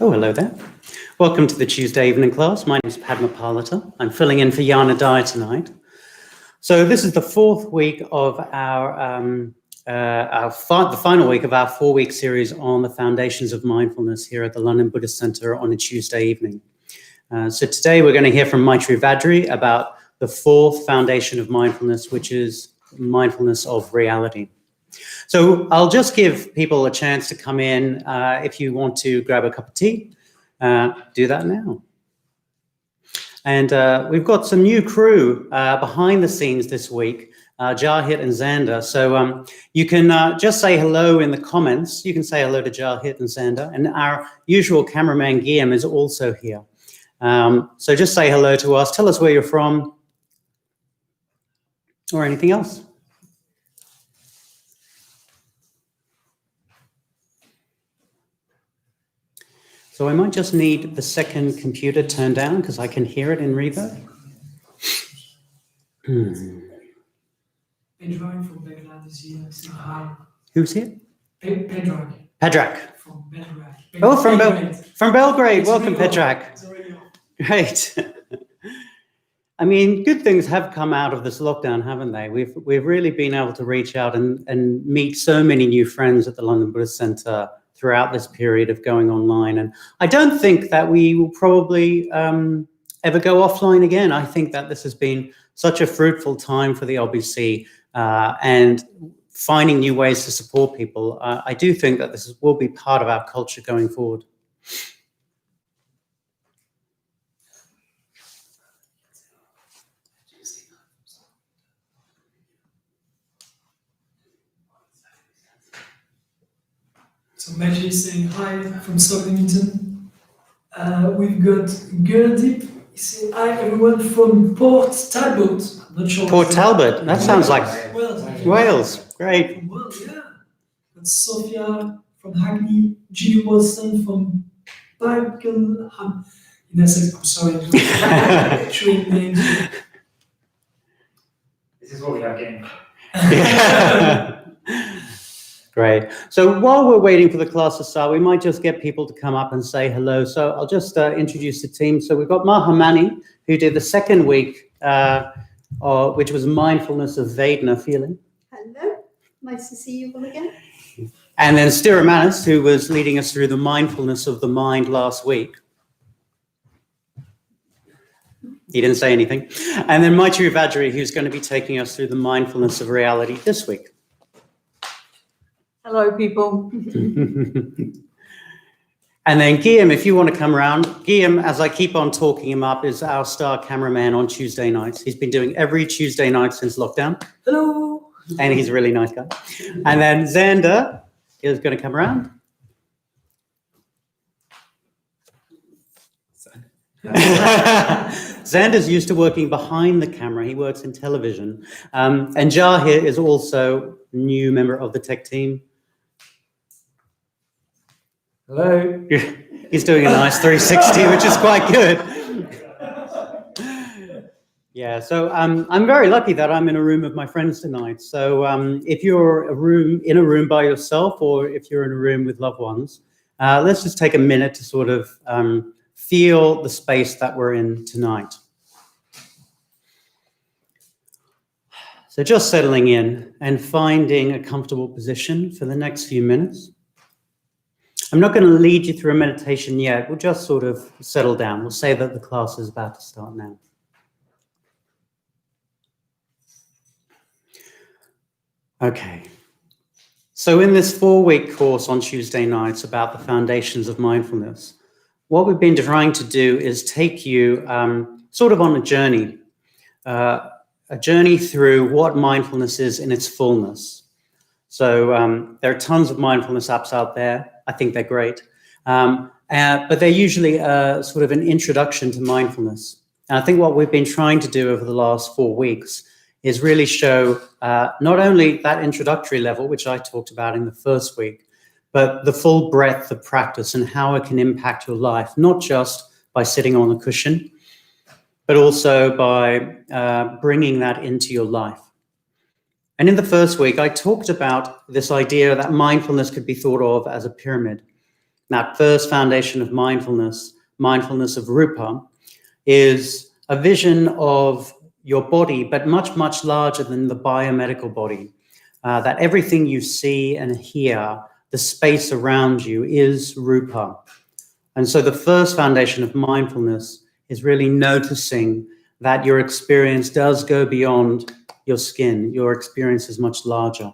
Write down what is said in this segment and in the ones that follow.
Oh, hello there. Welcome to the Tuesday evening class. My name is Padma Palata. I'm filling in for Yana Dye tonight. So this is the fourth week of the final week of our 4-week series on the foundations of mindfulness here at the London Buddhist Centre on a Tuesday evening. So today we're going to hear from Maitrivajri about the fourth foundation of mindfulness, which is mindfulness of reality. So I'll just give people a chance to come in. If you want to grab a cup of tea, do that now. And we've got some new crew behind the scenes this week, Jahit and Xander. So you can just say hello in the comments. You can say hello to Jahit and Xander. And our usual cameraman, Guillaume, is also here. So just say hello to us. Tell us where you're from or anything else. So I might just need the second computer turned down because I can hear it in reverb. Pedrak from Belgrade is here. Hi. Who's here? Pedrak. Pedrak. From Belgrade. Oh, from Belgrade. Welcome, Pedrak. Great. I mean, good things have come out of this lockdown, haven't they? We've really been able to reach out and meet so many new friends at the London Buddhist Centre throughout this period of going online. And I don't think that we will probably ever go offline again. I think that this has been such a fruitful time for the LBC and finding new ways to support people. I do think that this will be part of our culture going forward. So Maggie is saying hi from Southampton. We've got Gurdeep. He said hi everyone from Port Talbot. I'm not sure. Port Talbot, that sounds like Wales. Great. From Wales, yeah. That's Sophia from Hackney, Julie Wilson from Pakenham. In Essex, I'm sorry. Showing names. This is what we have game. Great. So while we're waiting for the class to start, we might just get people to come up and say hello. So I'll just introduce the team. So we've got Mahamani, who did the second week, which was mindfulness of Vedana feeling. Hello, nice to see you all again. And then Stiramanis, who was leading us through the mindfulness of the mind last week. He didn't say anything. And then Maitrivajri, who's going to be taking us through the mindfulness of reality this week. Hello, people. And then Guillaume, if you want to come around. Guillaume, as I keep on talking him up, is our star cameraman on Tuesday nights. He's been doing every Tuesday night since lockdown. Hello. And he's a really nice guy. And then Xander is going to come around. Xander's used to working behind the camera. He works in television. And Jahir is also a new member of the tech team. Hello. He's doing a nice 360, which is quite good. Yeah, so I'm very lucky that I'm in a room with my friends tonight. So if you're in a room by yourself or if you're in a room with loved ones, let's just take a minute to sort of feel the space that we're in tonight. So just settling in and finding a comfortable position for the next few minutes. I'm not going to lead you through a meditation yet. We'll just sort of settle down. We'll say that the class is about to start now. Okay. So in this 4-week course on Tuesday nights about the foundations of mindfulness, what we've been trying to do is take you sort of on a journey through what mindfulness is in its fullness. So there are tons of mindfulness apps out there. I think they're great. But they're usually sort of an introduction to mindfulness. And I think what we've been trying to do over the last 4 weeks is really show not only that introductory level, which I talked about in the first week, but the full breadth of practice and how it can impact your life, not just by sitting on a cushion, but also by bringing that into your life. And in the first week, I talked about this idea that mindfulness could be thought of as a pyramid. that first foundation of mindfulness, mindfulness of rupa, is a vision of your body, but much, much larger than the biomedical body. That everything you see and hear, the space around you, is rupa. And so the first foundation of mindfulness is really noticing that your experience does go beyond your skin. Your experience is much larger.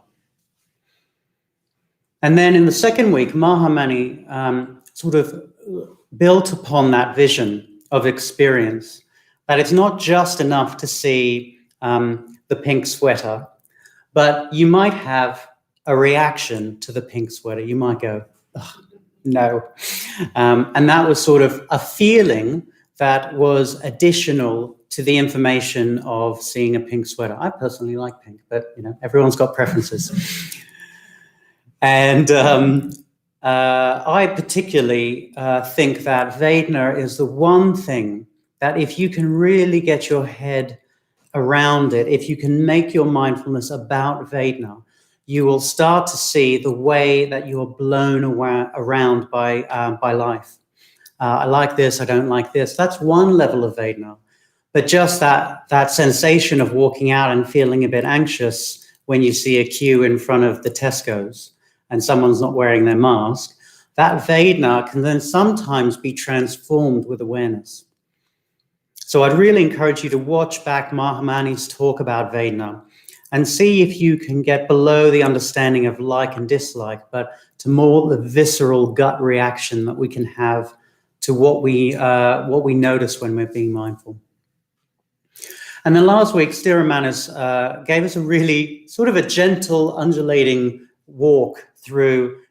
And then in the second week, Mahamani sort of built upon that vision of experience, that it's not just enough to see the pink sweater, but you might have a reaction to the pink sweater. You might go, "Ugh, no." And that was sort of a feeling that was additional to the information of seeing a pink sweater. I personally like pink, but everyone's got preferences. And I particularly think that Vedana is the one thing that if you can really get your head around it, if you can make your mindfulness about Vedana, you will start to see the way that you are blown around by life. I like this, I don't like this. That's one level of Vedana. But just that sensation of walking out and feeling a bit anxious when you see a queue in front of the Tesco's and someone's not wearing their mask, that Vedana can then sometimes be transformed with awareness. So I'd really encourage you to watch back Mahamani's talk about Vedana and see if you can get below the understanding of like and dislike, but to more the visceral gut reaction that we can have to what we notice when we're being mindful. And then last week, Stiramanis gave us a really sort of a gentle, undulating walk through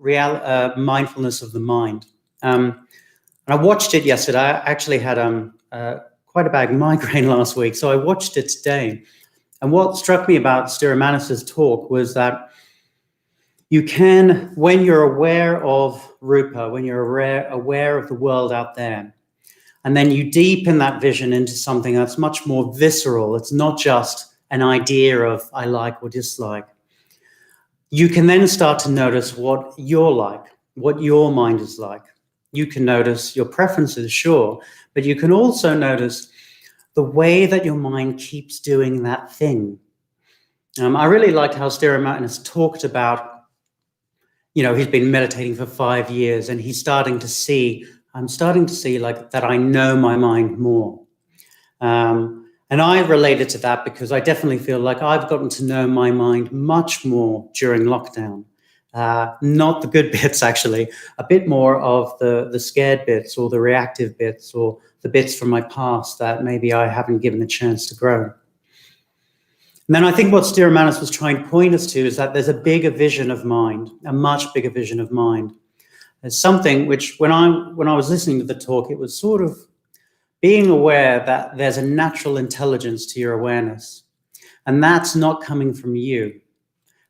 mindfulness of the mind. And I watched it yesterday. I actually had quite a bad migraine last week, so I watched it today. And what struck me about Stiramanis' talk was that you can, when you're aware of rupa, when you're aware of the world out there, and then you deepen that vision into something that's much more visceral. It's not just an idea of I like or dislike. You can then start to notice what you're like, what your mind is like. You can notice your preferences, sure, but you can also notice the way that your mind keeps doing that thing. I really liked how Stiramanis talked about, he's been meditating for 5 years and I'm starting to see like that I know my mind more. And I related to that because I definitely feel like I've gotten to know my mind much more during lockdown. Not the good bits, actually, a bit more of the scared bits or the reactive bits or the bits from my past that maybe I haven't given a chance to grow. And then I think what Stiramanis was trying to point us to is that there's a bigger vision of mind, a much bigger vision of mind. There's something which when I was listening to the talk, it was sort of being aware that there's a natural intelligence to your awareness. And that's not coming from you.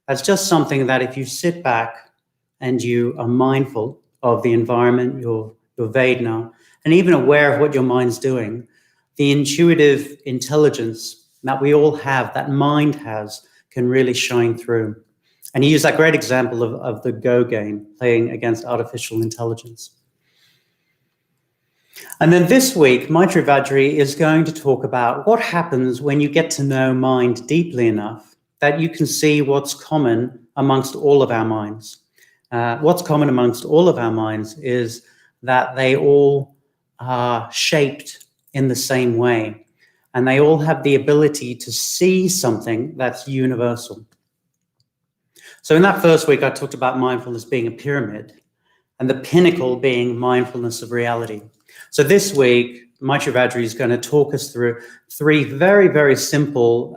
That's just something that if you sit back and you are mindful of the environment, your Vedana, and even aware of what your mind's doing, the intuitive intelligence that we all have, that mind has, can really shine through. And he used that great example of the Go game, playing against artificial intelligence. And then this week, Maitrivajri is going to talk about what happens when you get to know mind deeply enough that you can see what's common amongst all of our minds. What's common amongst all of our minds is that they all are shaped in the same way, and they all have the ability to see something that's universal. So in that first week, I talked about mindfulness being a pyramid and the pinnacle being mindfulness of reality. So this week, Maitrivajri is going to talk us through 3 very, very simple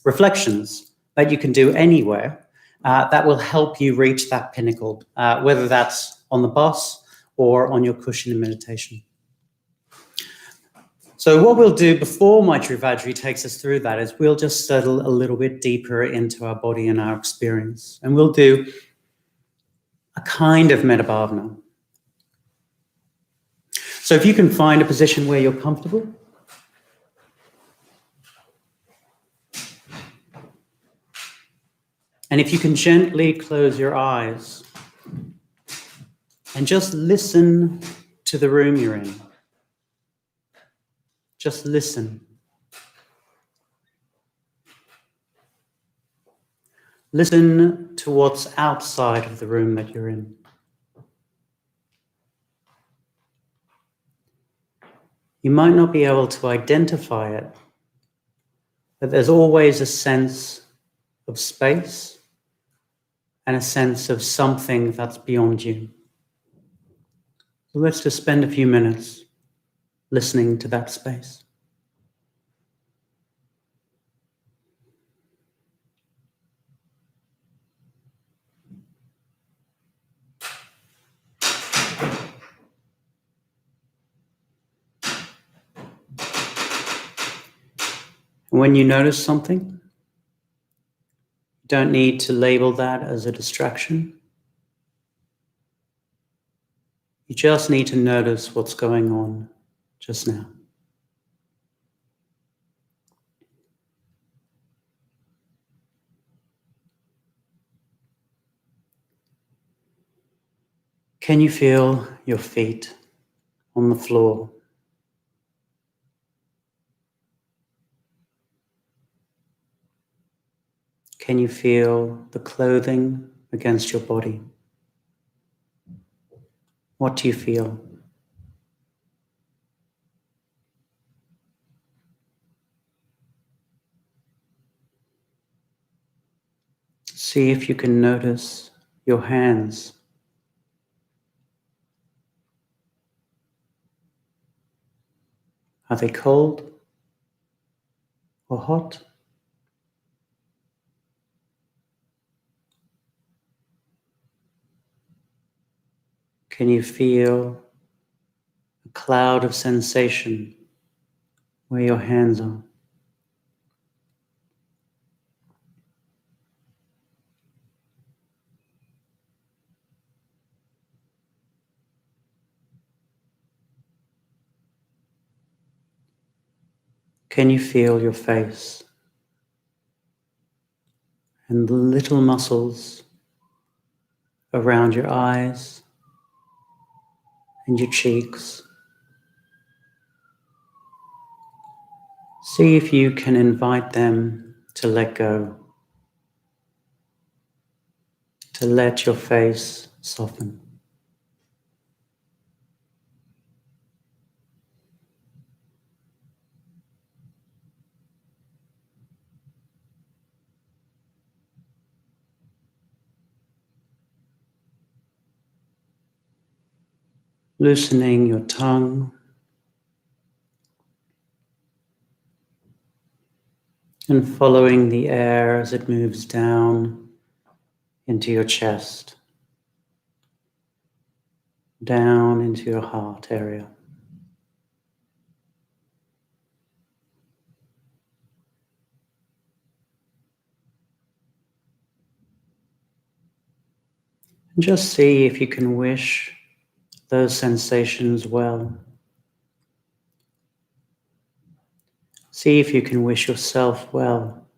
reflections that you can do anywhere that will help you reach that pinnacle, whether that's on the bus or on your cushion in meditation. So what we'll do before Maitrivajri takes us through that is we'll just settle a little bit deeper into our body and our experience. And we'll do a kind of metabhavana. So if you can find a position where you're comfortable. And if you can gently close your eyes. And just listen to the room you're in. Just listen. Listen to what's outside of the room that you're in. You might not be able to identify it, but there's always a sense of space and a sense of something that's beyond you. So let's just spend a few minutes listening to that space. And when you notice something, you don't need to label that as a distraction. You just need to notice what's going on just now. Can you feel your feet on the floor? Can you feel the clothing against your body? What do you feel? See if you can notice your hands. Are they cold or hot? Can you feel a cloud of sensation where your hands are? Can you feel your face and the little muscles around your eyes and your cheeks? See if you can invite them to let go, to let your face soften. Loosening your tongue and following the air as it moves down into your chest, down into your heart area. And just see if you can wish those sensations well. See if you can wish yourself well.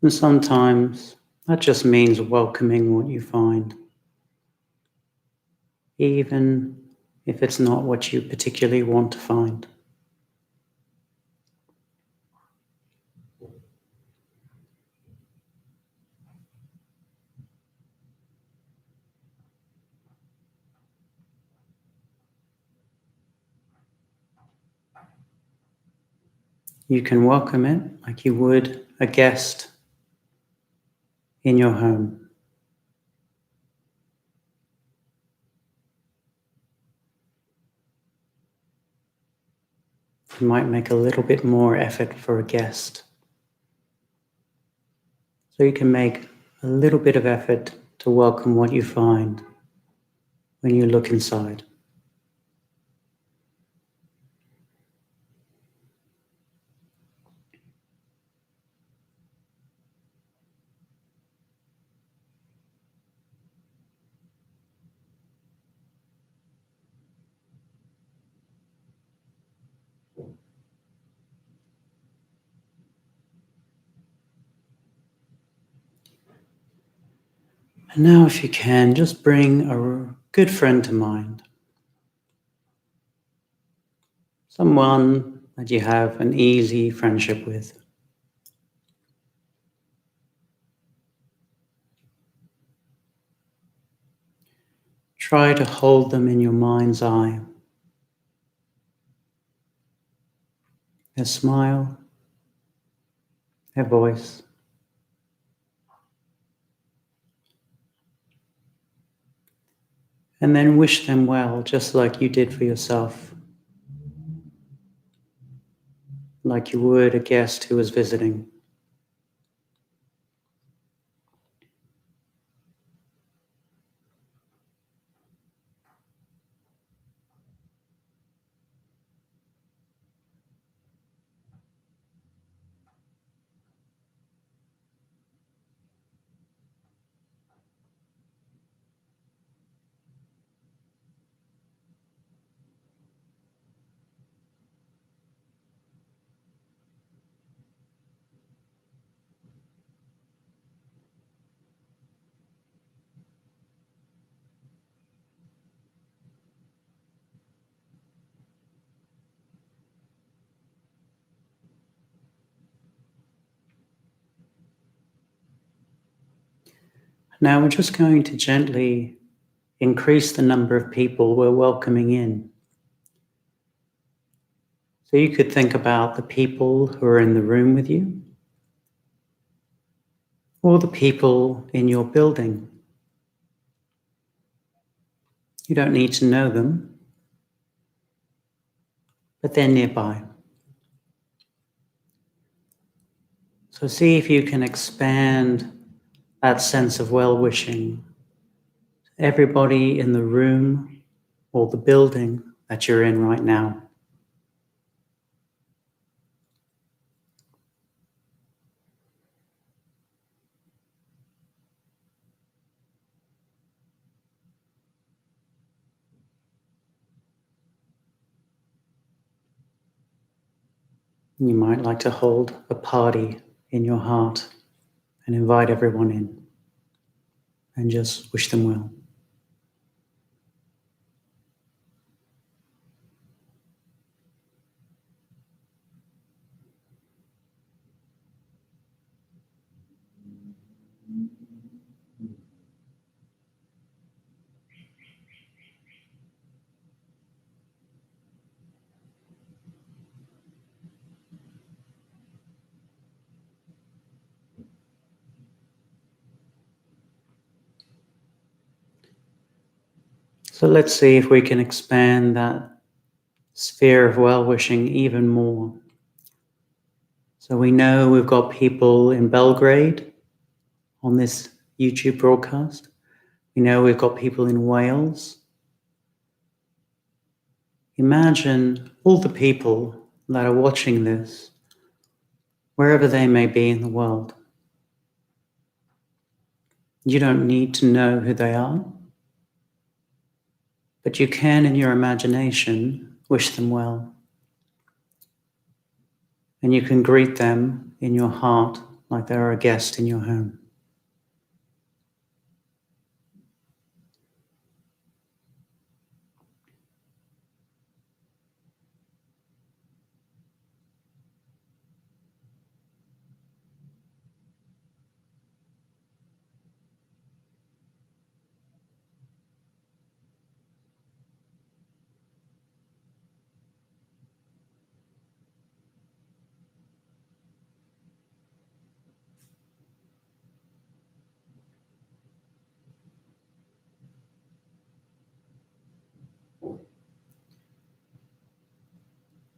And sometimes that just means welcoming what you find, even if it's not what you particularly want to find. You can welcome it like you would a guest in your home. You might make a little bit more effort for a guest. So you can make a little bit of effort to welcome what you find when you look inside. And now, if you can, just bring a good friend to mind. Someone that you have an easy friendship with. Try to hold them in your mind's eye. Their smile, their voice. And then wish them well, just like you did for yourself. Like you would a guest who was visiting. Now we're just going to gently increase the number of people we're welcoming in. So you could think about the people who are in the room with you, or the people in your building. You don't need to know them, but they're nearby. So see if you can expand that sense of well-wishing. Everybody in the room or the building that you're in right now. You might like to hold a party in your heart and invite everyone in and just wish them well. So let's see if we can expand that sphere of well-wishing even more. So we know we've got people in Belgrade on this YouTube broadcast. We know we've got people in Wales. Imagine all the people that are watching this, wherever they may be in the world. You don't need to know who they are, but you can, in your imagination, wish them well. And you can greet them in your heart like they're a guest in your home.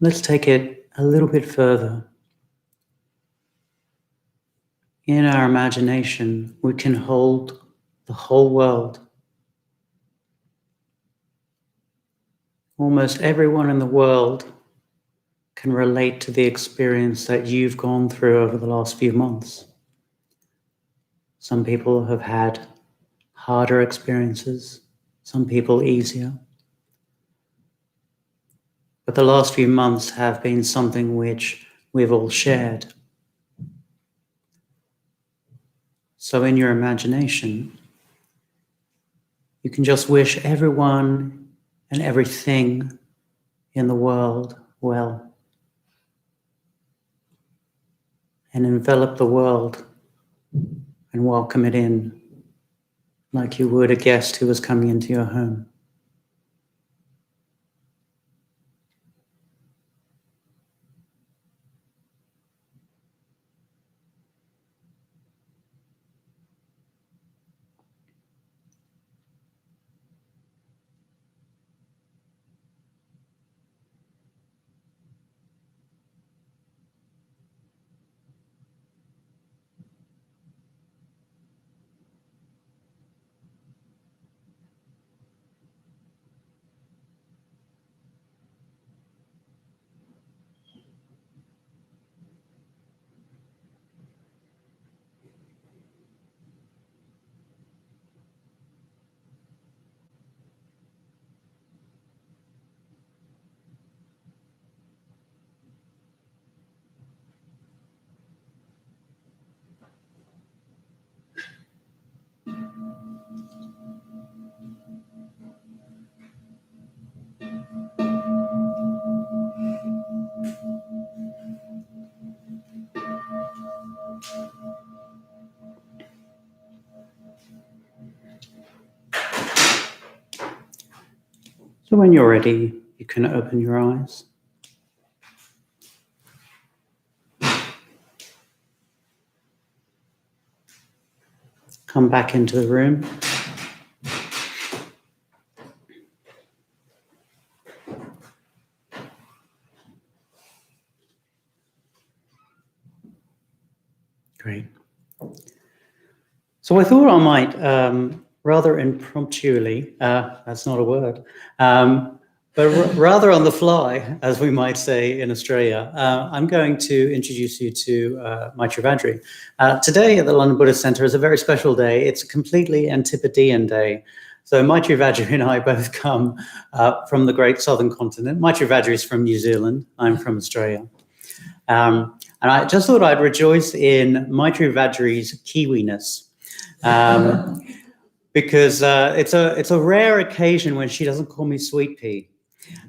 Let's take it a little bit further. In our imagination, we can hold the whole world. Almost everyone in the world can relate to the experience that you've gone through over the last few months. Some people have had harder experiences, some people easier. But the last few months have been something which we've all shared. So in your imagination, you can just wish everyone and everything in the world well, and envelop the world and welcome it in like you would a guest who was coming into your home. So when you're ready, you can open your eyes. Come back into the room. Great. So I thought I might, rather impromptually, that's not a word, but rather on the fly, as we might say in Australia, I'm going to introduce you to Maitrivajri. Today at the London Buddhist Centre is a very special day. It's a completely Antipodean day. So Maitrivajri and I both come from the great southern continent. Maitrivajri is from New Zealand. I'm from Australia. And I just thought I'd rejoice in Maitrivajri's Kiwiness. Because it's a rare occasion when she doesn't call me Sweet Pea.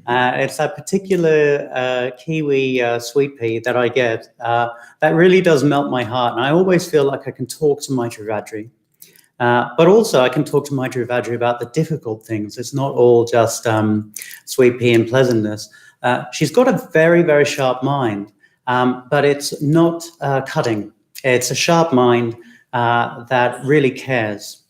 It's that particular Kiwi Sweet Pea that I get that really does melt my heart. And I always feel like I can talk to Maitrivajri. But also I can talk to Maitrivajri about the difficult things. It's not all just Sweet Pea and pleasantness. She's got a very, very sharp mind, but it's not cutting. It's a sharp mind that really cares.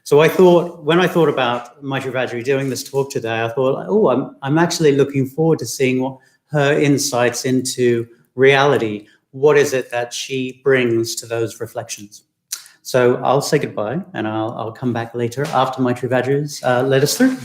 So I thought, when I thought about Maitrivajri doing this talk today, I thought, oh, I'm actually looking forward to seeing what her insights into reality. What is it that she brings to those reflections? So I'll say goodbye, and I'll come back later after Maitrivajri's led us through.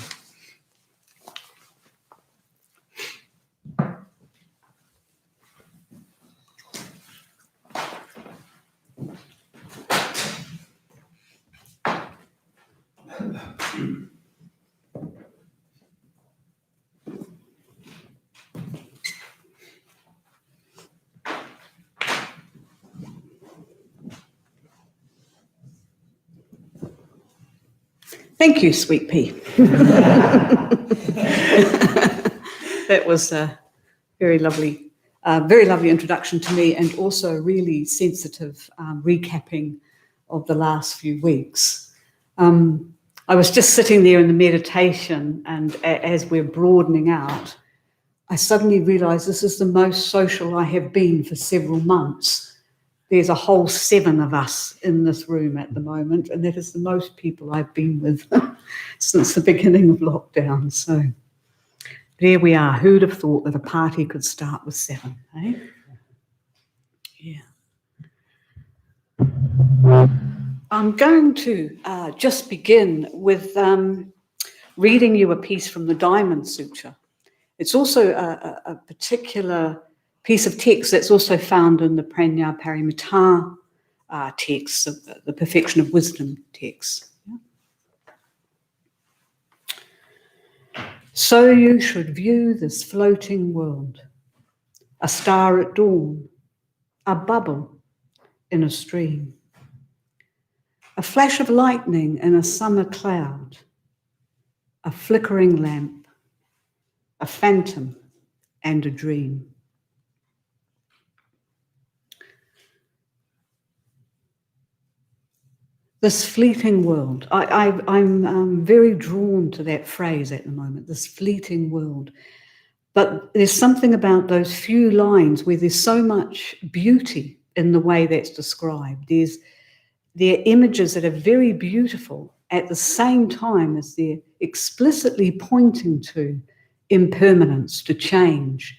Thank you, Sweet Pea. That was a very lovely introduction to me, and also really sensitive recapping of the last few weeks. I was just sitting there in the meditation, and as we're broadening out, I suddenly realised this is the most social I have been for several months. There's a whole 7 of us in this room at the moment, and that is the most people I've been with since the beginning of lockdown. So there we are. Who'd have thought that a party could start with 7, eh? Yeah. I'm going to just begin with reading you a piece from the Diamond Sutra. It's also a particular piece of text that's also found in the Prajnaparamita text, the Perfection of Wisdom text. Yeah. So you should view this floating world, a star at dawn, a bubble in a stream, a flash of lightning in a summer cloud, a flickering lamp, a phantom, and a dream. This fleeting world, I'm very drawn to that phrase at the moment, this fleeting world. But there's something about those few lines where there's so much beauty in the way that's described. They're images that are very beautiful at the same time as they're explicitly pointing to impermanence, to change,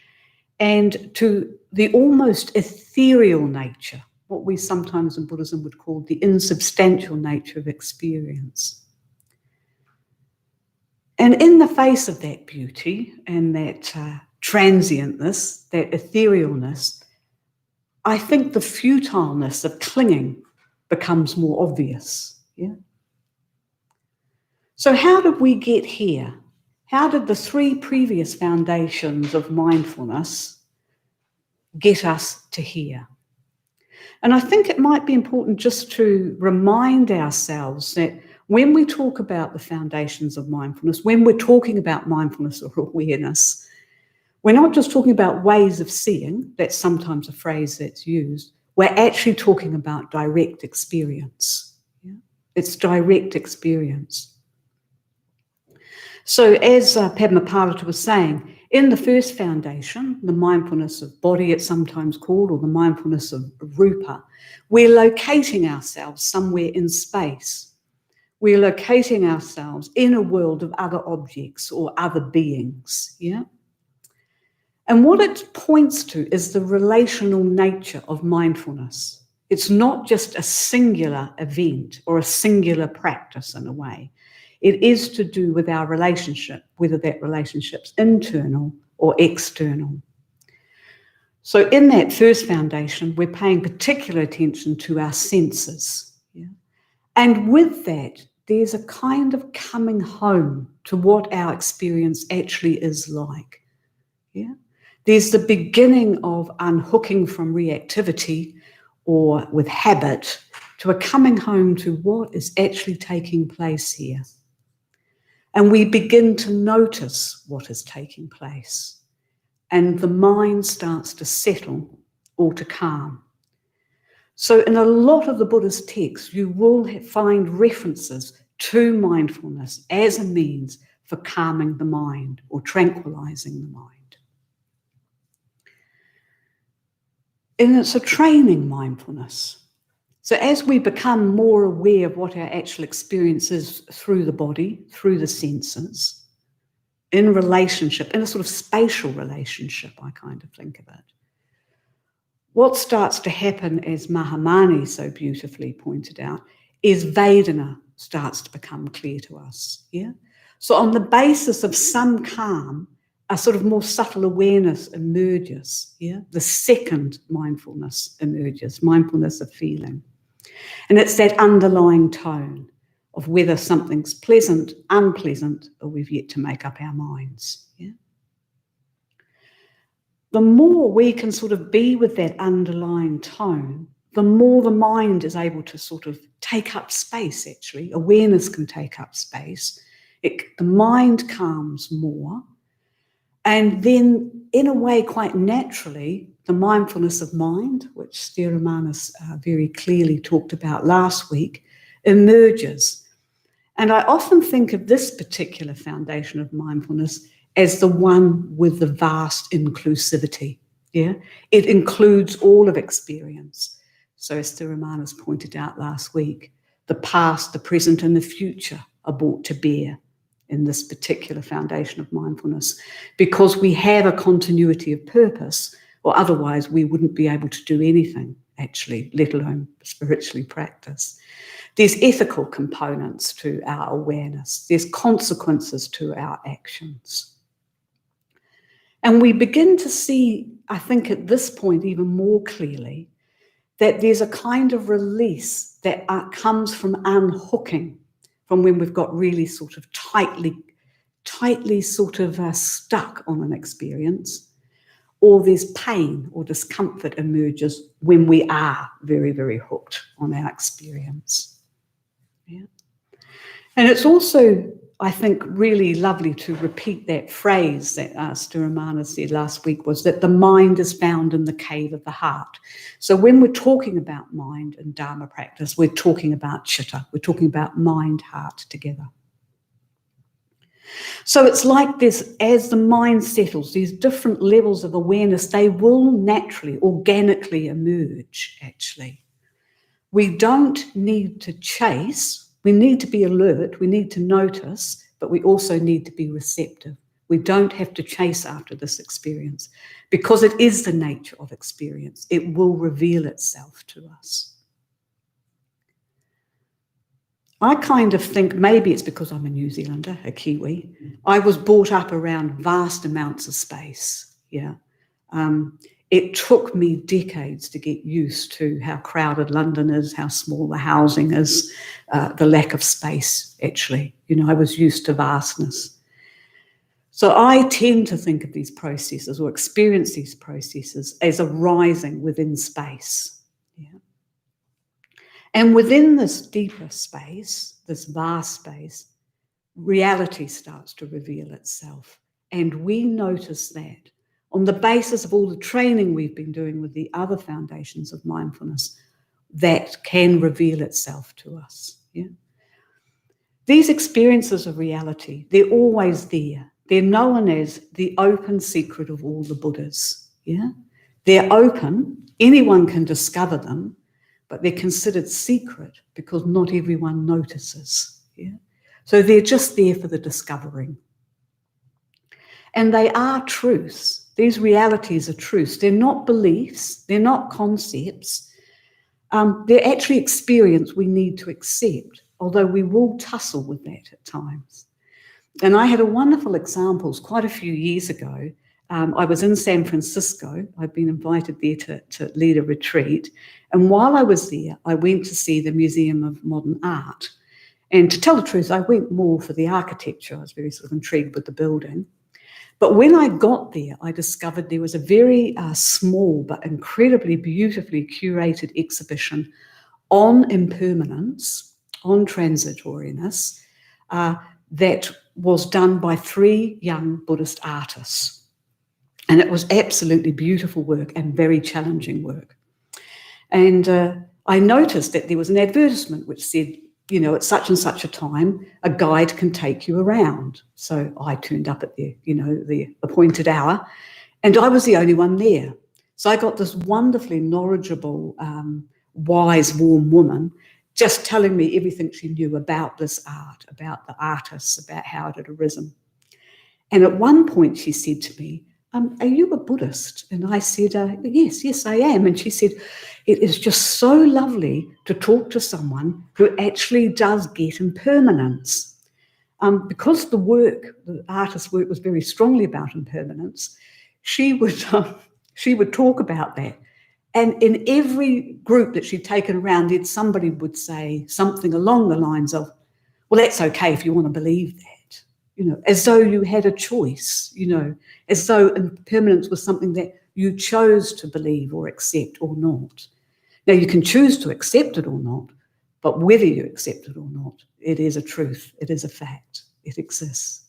and to the almost ethereal nature, what we sometimes in Buddhism would call the insubstantial nature of experience. And in the face of that beauty and that transientness, that etherealness, I think the futileness of clinging becomes more obvious. Yeah. So how did we get here? How did the three previous foundations of mindfulness get us to here? And I think it might be important just to remind ourselves that when we talk about the foundations of mindfulness, when we're talking about mindfulness or awareness, we're not just talking about ways of seeing, that's sometimes a phrase that's used, we're actually talking about direct experience. Yeah? It's direct experience. So as Padmapada was saying, in the first foundation, the mindfulness of body, it's sometimes called, or the mindfulness of rupa, we're locating ourselves somewhere in space. We're locating ourselves in a world of other objects or other beings. Yeah? And what it points to is the relational nature of mindfulness. It's not just a singular event or a singular practice in a way. It is to do with our relationship, whether that relationship's internal or external. So in that first foundation, we're paying particular attention to our senses. Yeah? And with that, there's a kind of coming home to what our experience actually is like. Yeah? There's the beginning of unhooking from reactivity or with habit to a coming home to what is actually taking place here. And we begin to notice what is taking place. And the mind starts to settle or to calm. So in a lot of the Buddhist texts, you will find references to mindfulness as a means for calming the mind or tranquilizing the mind. And it's a training mindfulness. So as we become more aware of what our actual experience is through the body, through the senses, in relationship, in a sort of spatial relationship, I kind of think of it, what starts to happen, as Mahamani so beautifully pointed out, is Vedana starts to become clear to us. Yeah? So on the basis of some calm, a sort of more subtle awareness emerges. Yeah? The second mindfulness emerges, mindfulness of feeling. And it's that underlying tone of whether something's pleasant, unpleasant, or we've yet to make up our minds. Yeah? The more we can sort of be with that underlying tone, the more the mind is able to sort of take up space, actually. Awareness can take up space. The mind calms more. And then, in a way, quite naturally, the mindfulness of mind, which Sthiramanas very clearly talked about last week, emerges. And I often think of this particular foundation of mindfulness as the one with the vast inclusivity. Yeah? It includes all of experience. So as Sthiramanas pointed out last week, the past, the present, and the future are brought to bear in this particular foundation of mindfulness, because we have a continuity of purpose, or otherwise we wouldn't be able to do anything, actually, let alone spiritually practice. There's ethical components to our awareness. There's consequences to our actions. And we begin to see, I think at this point even more clearly, that there's a kind of release that comes from unhooking, from when we've got really sort of tightly sort of stuck on an experience, or there's pain or discomfort emerges when we are very, very hooked on our experience. Yeah. And it's also, I think, really lovely to repeat that phrase that Sturamana said last week, was that the mind is found in the cave of the heart. So when we're talking about mind and Dharma practice, we're talking about chitta. We're talking about mind, heart together. So it's like this, as the mind settles, these different levels of awareness, they will naturally, organically emerge, actually. We don't need to chase. We need to be alert. We need to notice, but we also need to be receptive. We don't have to chase after this experience because it is the nature of experience. It will reveal itself to us. I kind of think maybe it's because I'm a New Zealander, a Kiwi. I was brought up around vast amounts of space. Yeah. It took me decades to get used to how crowded London is, how small the housing is, the lack of space, actually. You know, I was used to vastness. So I tend to think of these processes or experience these processes as arising within space. Yeah. And within this deeper space, this vast space, reality starts to reveal itself. And we notice that on the basis of all the training we've been doing with the other foundations of mindfulness, that can reveal itself to us. Yeah? These experiences of reality, they're always there. They're known as the open secret of all the Buddhas. Yeah? They're open, anyone can discover them, but they're considered secret because not everyone notices. Yeah? So they're just there for the discovering. And they are truths. These realities are truths. They're not beliefs. They're not concepts. They're actually experience we need to accept, although we will tussle with that at times. And I had a wonderful example quite a few years ago. I was in San Francisco. I'd been invited there to lead a retreat. And while I was there, I went to see the Museum of Modern Art. And to tell the truth, I went more for the architecture. I was very sort of intrigued with the building. But when I got there, I discovered there was a very small but incredibly beautifully curated exhibition on impermanence, on transitoriness, that was done by 3 young Buddhist artists. And it was absolutely beautiful work and very challenging work. And I noticed that there was an advertisement which said, you know, at such and such a time, a guide can take you around. So I turned up at the appointed hour, and I was the only one there. So I got this wonderfully knowledgeable, wise, warm woman just telling me everything she knew about this art, about the artists, about how it had arisen. And at one point she said to me, are you a Buddhist? And I said, yes, I am. And she said, it is just so lovely to talk to someone who actually does get impermanence. Because the artist's work was very strongly about impermanence, she would talk about that. And in every group that she'd taken around, somebody would say something along the lines of, well, that's okay if you want to believe that. You know, as though you had a choice, you know, as though impermanence was something that you chose to believe or accept or not. Now, you can choose to accept it or not, but whether you accept it or not, it is a truth, it is a fact, it exists.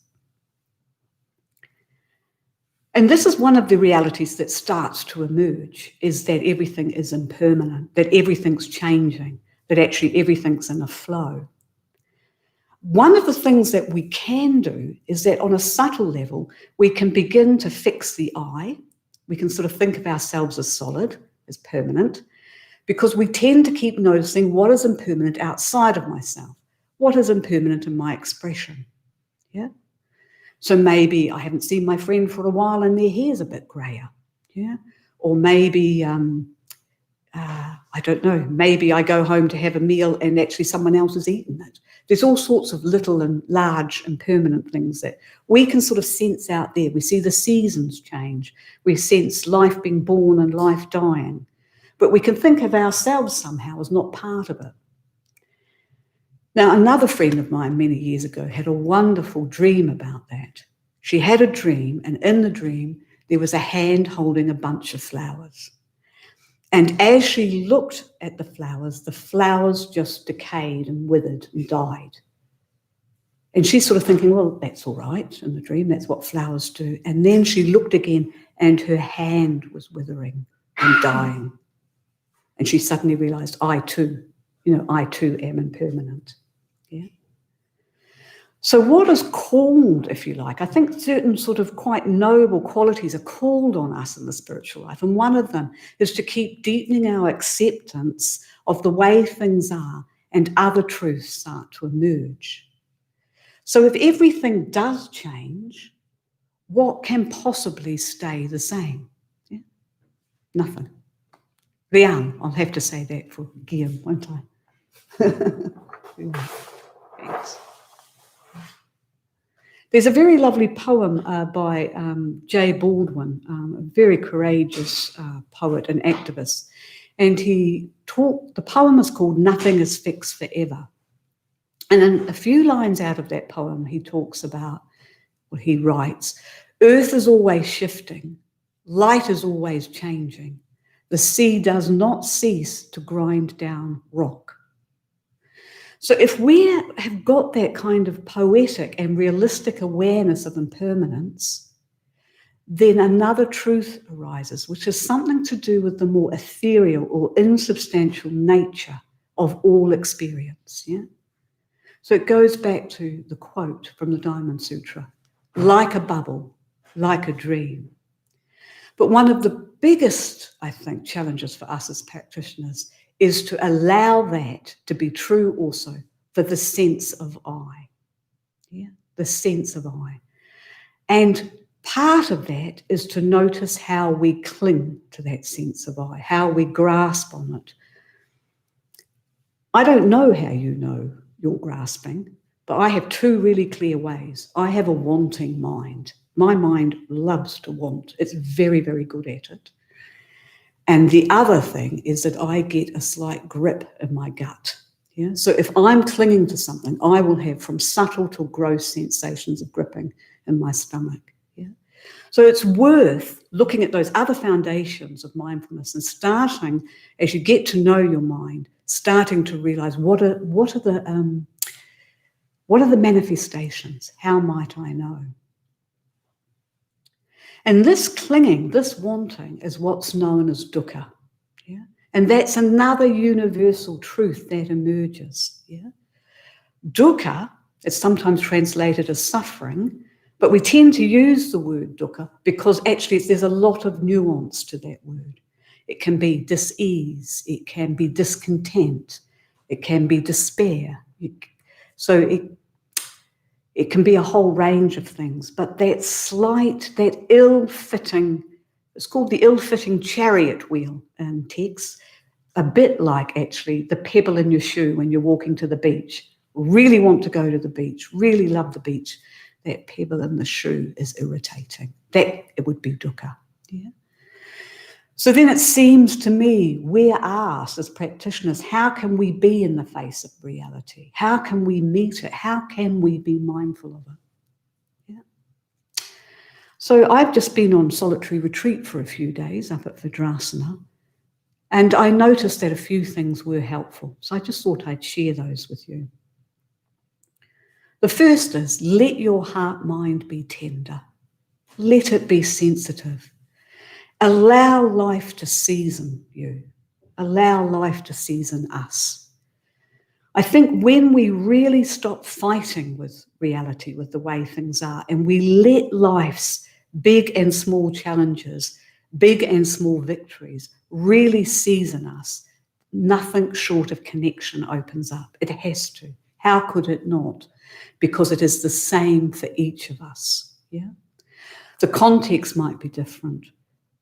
And this is one of the realities that starts to emerge, is that everything is impermanent, that everything's changing, that actually everything's in a flow. One of the things that we can do is that on a subtle level, we can begin to fix the I. We can sort of think of ourselves as solid, as permanent, because we tend to keep noticing what is impermanent outside of myself, what is impermanent in my expression. Yeah. So maybe I haven't seen my friend for a while and their hair's a bit grayer. Yeah. Or maybe, I don't know, maybe I go home to have a meal and actually someone else has eaten it. There's all sorts of little and large and permanent things that we can sort of sense out there. We see the seasons change. We sense life being born and life dying. But we can think of ourselves somehow as not part of it. Now, another friend of mine many years ago had a wonderful dream about that. She had a dream, and in the dream, there was a hand holding a bunch of flowers. And as she looked at the flowers just decayed and withered and died. And she's sort of thinking, well, that's all right in the dream, that's what flowers do. And then she looked again and her hand was withering and dying. And she suddenly realized, I too am impermanent. Yeah. So what is called, if you like, I think certain sort of quite noble qualities are called on us in the spiritual life. And one of them is to keep deepening our acceptance of the way things are and other truths start to emerge. So if everything does change, what can possibly stay the same? Yeah? Nothing. Rian, I'll have to say that for Guillaume, won't I? Thanks. There's a very lovely poem by J. Baldwin, a very courageous poet and activist. And the poem is called Nothing is Fixed Forever. And in a few lines out of that poem, he talks about, well, he writes, earth is always shifting, light is always changing, the sea does not cease to grind down rock. So if we have got that kind of poetic and realistic awareness of impermanence, then another truth arises, which is something to do with the more ethereal or insubstantial nature of all experience. Yeah? So it goes back to the quote from the Diamond Sutra, like a bubble, like a dream. But one of the biggest, I think, challenges for us as practitioners is to allow that to be true also for the sense of I. Yeah, the sense of I. And part of that is to notice how we cling to that sense of I, how we grasp on it. I don't know how you know you're grasping, but I have two really clear ways. I have a wanting mind. My mind loves to want. It's very, very good at it. And the other thing is that I get a slight grip in my gut. Yeah? So if I'm clinging to something, I will have from subtle to gross sensations of gripping in my stomach. Yeah? So it's worth looking at those other foundations of mindfulness and starting, as you get to know your mind, starting to realize what are the manifestations? How might I know? And this clinging, this wanting, is what's known as dukkha. Yeah? And that's another universal truth that emerges. Yeah? Dukkha is sometimes translated as suffering, but we tend to use the word dukkha because actually there's a lot of nuance to that word. It can be dis-ease, it can be discontent, it can be despair. It can be a whole range of things, but that ill-fitting, it's called the ill-fitting chariot wheel in text, a bit like actually the pebble in your shoe when you're walking to the beach. Really want to go to the beach, really love the beach. That pebble in the shoe is irritating. That it would be dukkha. Yeah. So then it seems to me, we're asked as practitioners, how can we be in the face of reality? How can we meet it? How can we be mindful of it? Yeah. So I've just been on solitary retreat for a few days up at Vajrasana, and I noticed that a few things were helpful. So I just thought I'd share those with you. The first is, let your heart-mind be tender. Let it be sensitive. Allow life to season you. Allow life to season us. I think when we really stop fighting with reality, with the way things are, and we let life's big and small challenges, big and small victories really season us, nothing short of connection opens up. It has to. How could it not? Because it is the same for each of us. Yeah? The context might be different.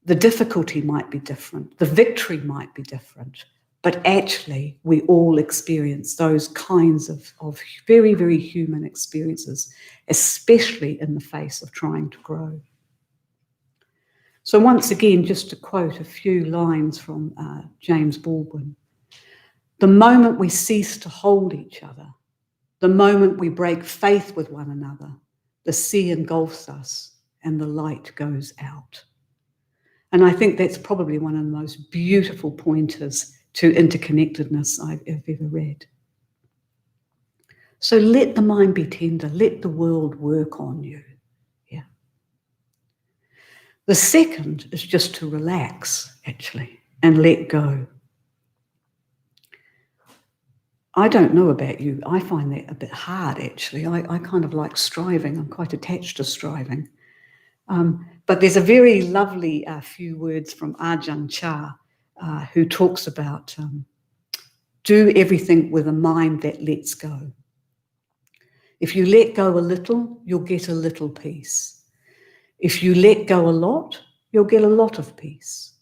The difficulty might be different. The victory might be different. But actually, we all experience those kinds of very, very human experiences, especially in the face of trying to grow. So once again, just to quote a few lines from James Baldwin, the moment we cease to hold each other, the moment we break faith with one another, the sea engulfs us and the light goes out. And I think that's probably one of the most beautiful pointers to interconnectedness I've ever read. So let the mind be tender, let the world work on you. Yeah. The second is just to relax, actually, and let go. I don't know about you. I find that a bit hard, actually. I kind of like striving. I'm quite attached to striving. But there's a very lovely few words from Ajahn Chah, who talks about do everything with a mind that lets go. If you let go a little, you'll get a little peace. If you let go a lot, you'll get a lot of peace.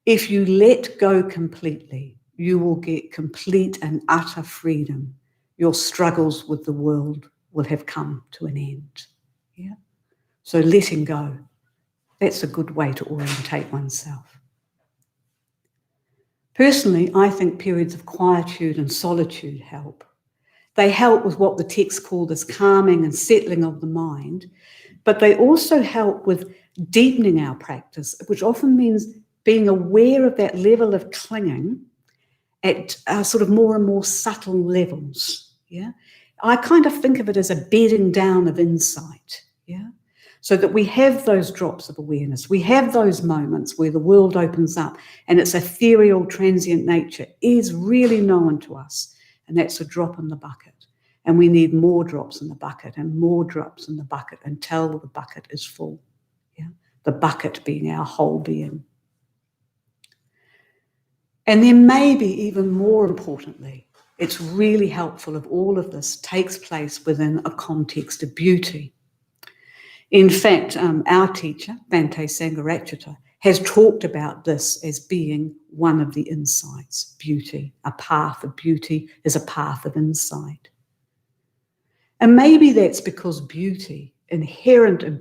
If you let go completely, you will get complete and utter freedom. Your struggles with the world will have come to an end. Yeah. So letting go, that's a good way to orientate oneself. Personally, I think periods of quietude and solitude help. They help with what the text called as calming and settling of the mind, but they also help with deepening our practice, which often means being aware of that level of clinging at sort of more and more subtle levels. Yeah, I kind of think of it as a bedding down of insight. Yeah, so that we have those drops of awareness, we have those moments where the world opens up and its ethereal, transient nature is really known to us. And that's a drop in the bucket. And we need more drops in the bucket and more drops in the bucket until the bucket is full. Yeah? The bucket being our whole being. And then maybe even more importantly, it's really helpful if all of this takes place within a context of beauty. In fact, our teacher, Bhante Sangharakshita, has talked about this as being one of the insights, beauty. A path of beauty is a path of insight. And maybe that's because beauty, inherent in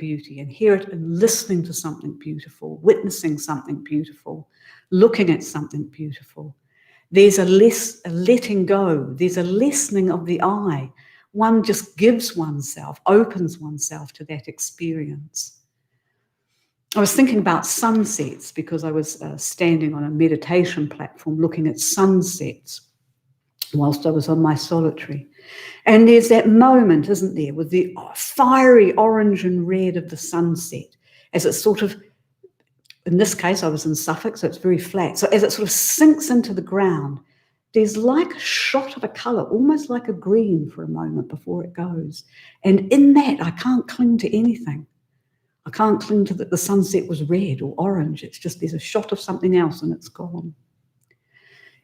listening to something beautiful, witnessing something beautiful, looking at something beautiful, there's a letting go, there's a lessening of the eye. One just gives oneself, opens oneself to that experience. I was thinking about sunsets because I was standing on a meditation platform looking at sunsets whilst I was on my solitary. And there's that moment, isn't there, with the fiery orange and red of the sunset as it sort of, in this case I was in Suffolk, so it's very flat. So as it sort of sinks into the ground, there's like a shot of a colour, almost like a green for a moment before it goes. And in that, I can't cling to anything. I can't cling to that the sunset was red or orange. It's just there's a shot of something else and it's gone.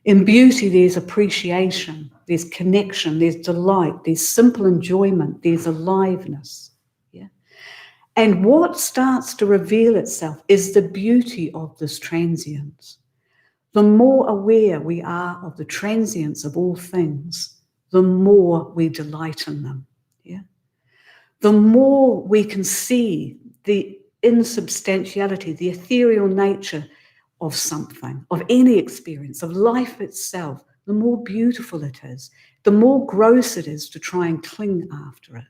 In beauty, there's appreciation, there's connection, there's delight, there's simple enjoyment, there's aliveness. Yeah? And what starts to reveal itself is the beauty of this transience. The more aware we are of the transience of all things, the more we delight in them. Yeah? The more we can see the insubstantiality, the ethereal nature of something, of any experience, of life itself, the more beautiful it is, the more gross it is to try and cling after it.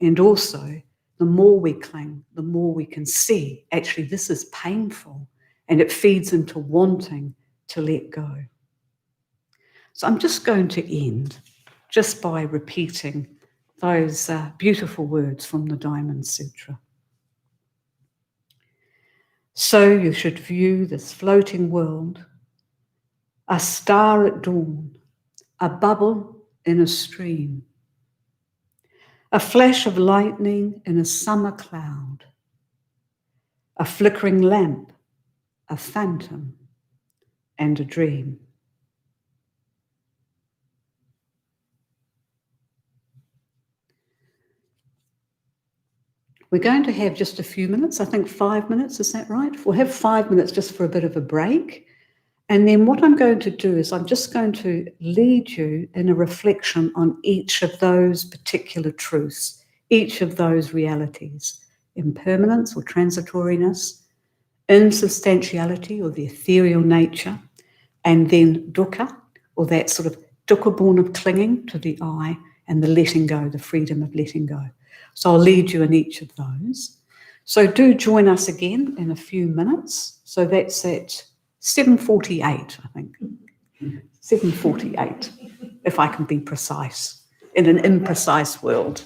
And also, the more we cling, the more we can see, actually, this is painful, and it feeds into wanting to let go. So I'm just going to end just by repeating those beautiful words from the Diamond Sutra. So you should view this floating world, a star at dawn, a bubble in a stream, a flash of lightning in a summer cloud, a flickering lamp, a phantom, and a dream. We're going to have just a few minutes, I think 5 minutes, is that right? We'll have 5 minutes just for a bit of a break. And then what I'm going to do is I'm just going to lead you in a reflection on each of those particular truths, each of those realities, impermanence or transitoriness, insubstantiality or the ethereal nature, and then dukkha, or that sort of dukkha born of clinging to the I, and the letting go, the freedom of letting go. So I'll lead you in each of those. So do join us again in a few minutes. So that's at 7:48, I think. 7:48, if I can be precise, in an imprecise world.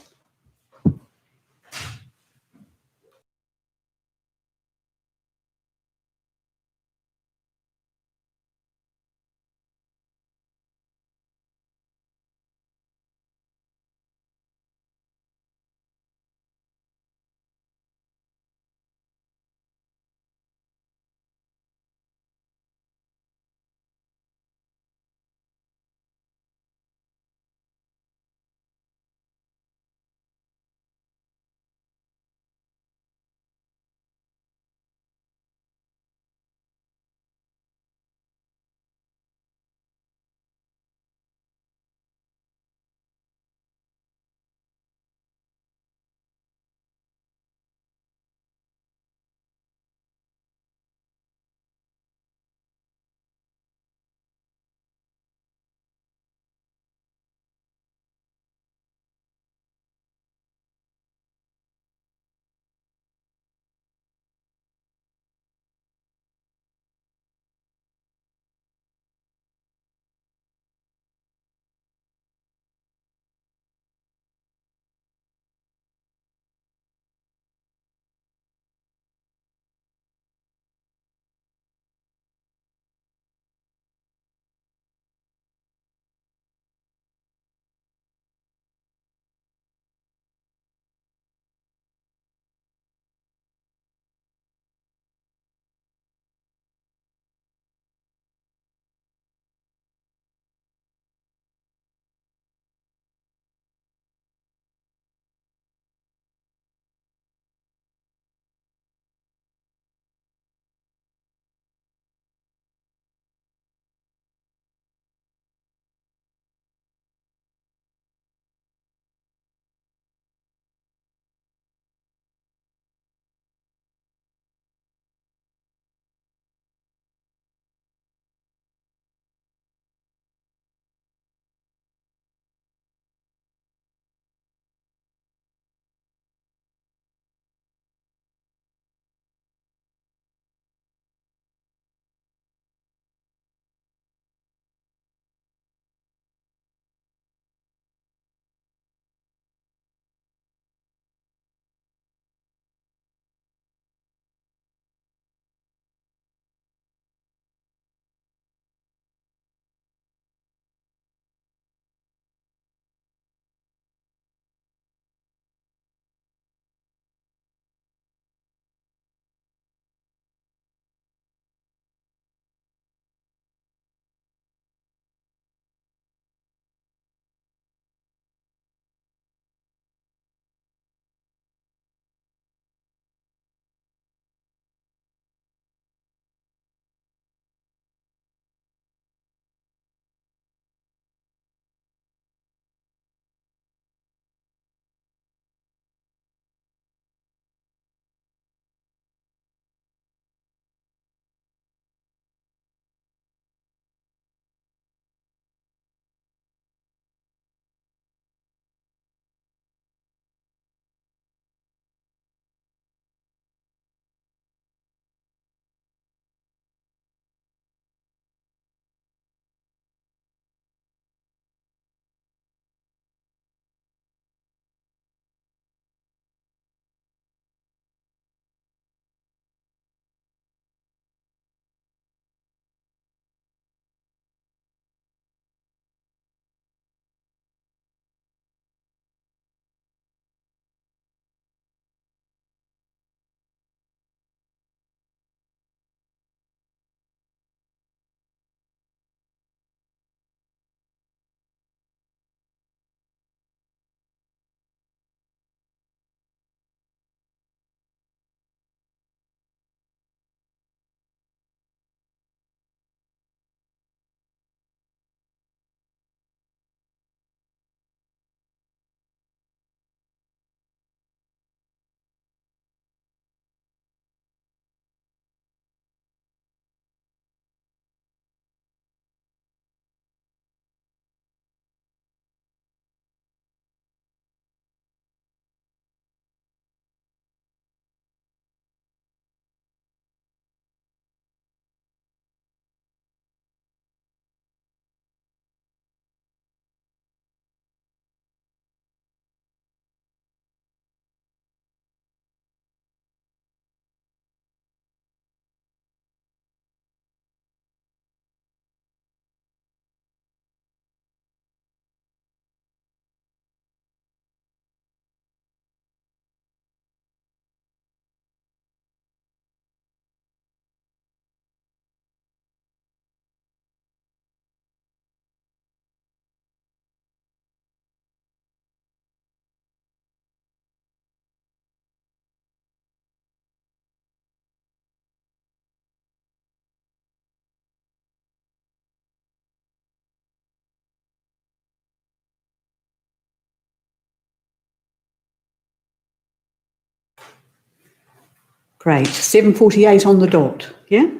Great. 7:48 on the dot. Yeah.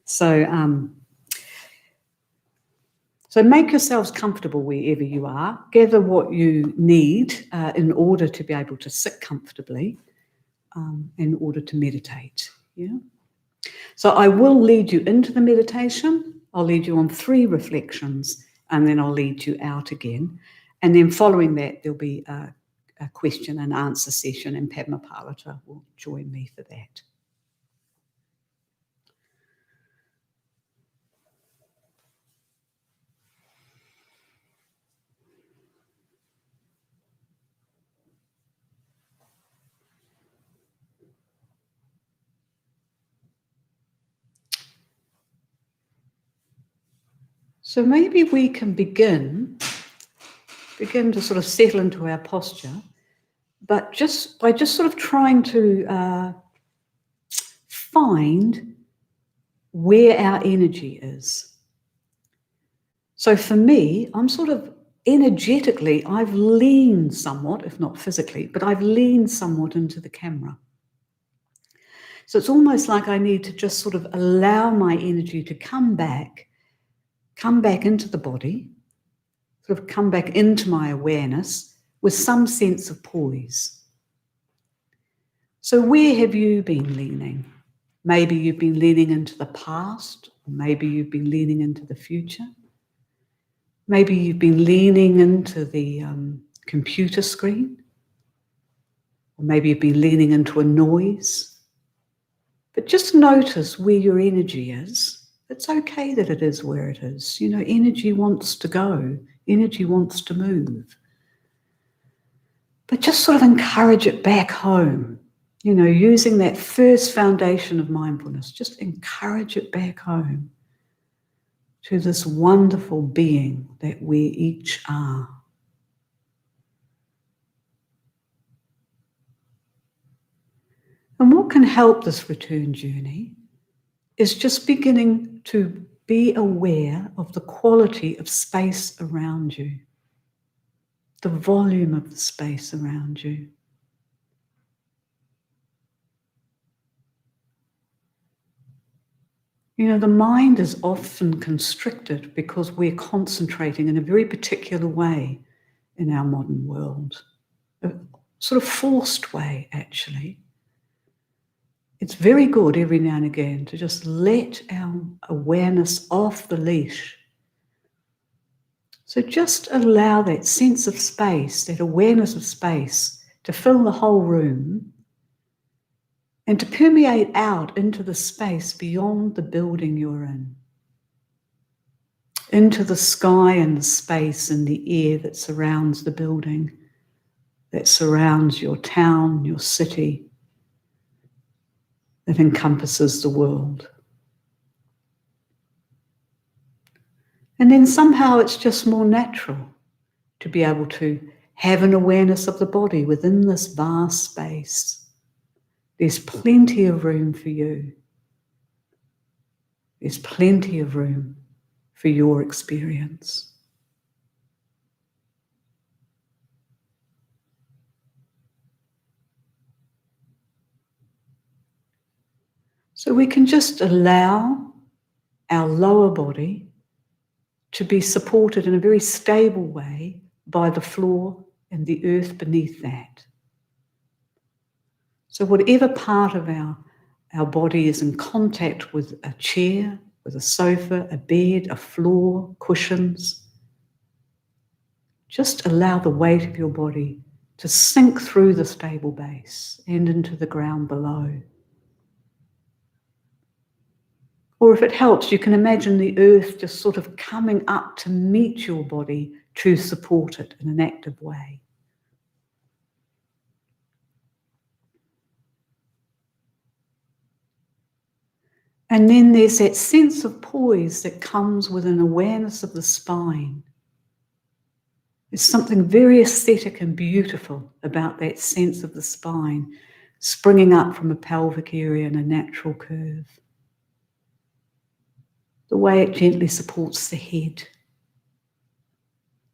So so make yourselves comfortable wherever you are. Gather what you need in order to be able to sit comfortably, in order to meditate. Yeah. So I will lead you into the meditation. I'll lead you on 3 reflections, and then I'll lead you out again. And then following that, there'll be a question and answer session, and Padma Palata will join me for that. So maybe we can begin to sort of settle into our posture, but by just sort of trying to find where our energy is. So for me, I'm sort of energetically, I've leaned somewhat, if not physically, but I've leaned somewhat into the camera. So it's almost like I need to just sort of allow my energy to come back into the body, sort of come back into my awareness with some sense of poise. So where have you been leaning? Maybe you've been leaning into the past, or maybe you've been leaning into the future. Maybe you've been leaning into the computer screen, or maybe you've been leaning into a noise. But just notice where your energy is. It's okay that it is where it is. You know, energy wants to go. Energy wants to move. But just sort of encourage it back home. You know, using that first foundation of mindfulness, just encourage it back home to this wonderful being that we each are. And what can help this return journey is just beginning to be aware of the quality of space around you, the volume of the space around you. You know, the mind is often constricted because we're concentrating in a very particular way in our modern world, a sort of forced way, actually. It's very good every now and again to just let our awareness off the leash. So just allow that sense of space, that awareness of space, to fill the whole room and to permeate out into the space beyond the building you're in, into the sky and the space and the air that surrounds the building, that surrounds your town, your city, that encompasses the world. And then somehow it's just more natural to be able to have an awareness of the body within this vast space. There's plenty of room for you. There's plenty of room for your experience. So we can just allow our lower body to be supported in a very stable way by the floor and the earth beneath that. So whatever part of our body is in contact with a chair, with a sofa, a bed, a floor, cushions, just allow the weight of your body to sink through the stable base and into the ground below. Or if it helps, you can imagine the earth just sort of coming up to meet your body to support it in an active way. And then there's that sense of poise that comes with an awareness of the spine. There's something very aesthetic and beautiful about that sense of the spine springing up from a pelvic area in a natural curve. The way it gently supports the head.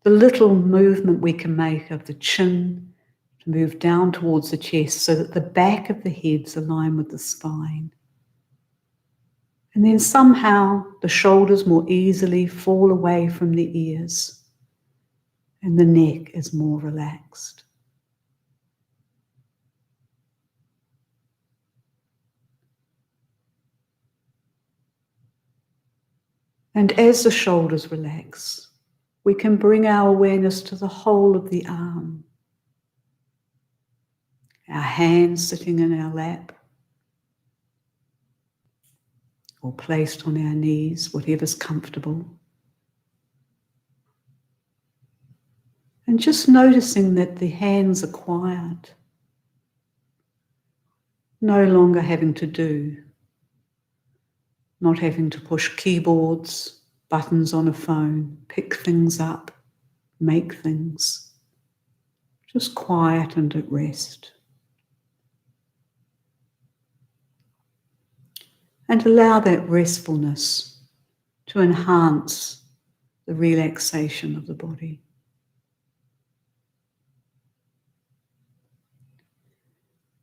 The little movement we can make of the chin to move down towards the chest so that the back of the head's aligned with the spine. And then somehow the shoulders more easily fall away from the ears and the neck is more relaxed. And as the shoulders relax, we can bring our awareness to the whole of the arm. Our hands sitting in our lap or placed on our knees, whatever's comfortable. And just noticing that the hands are quiet, no longer having to do, not having to push keyboards, buttons on a phone, pick things up, make things. Just quiet and at rest. And allow that restfulness to enhance the relaxation of the body.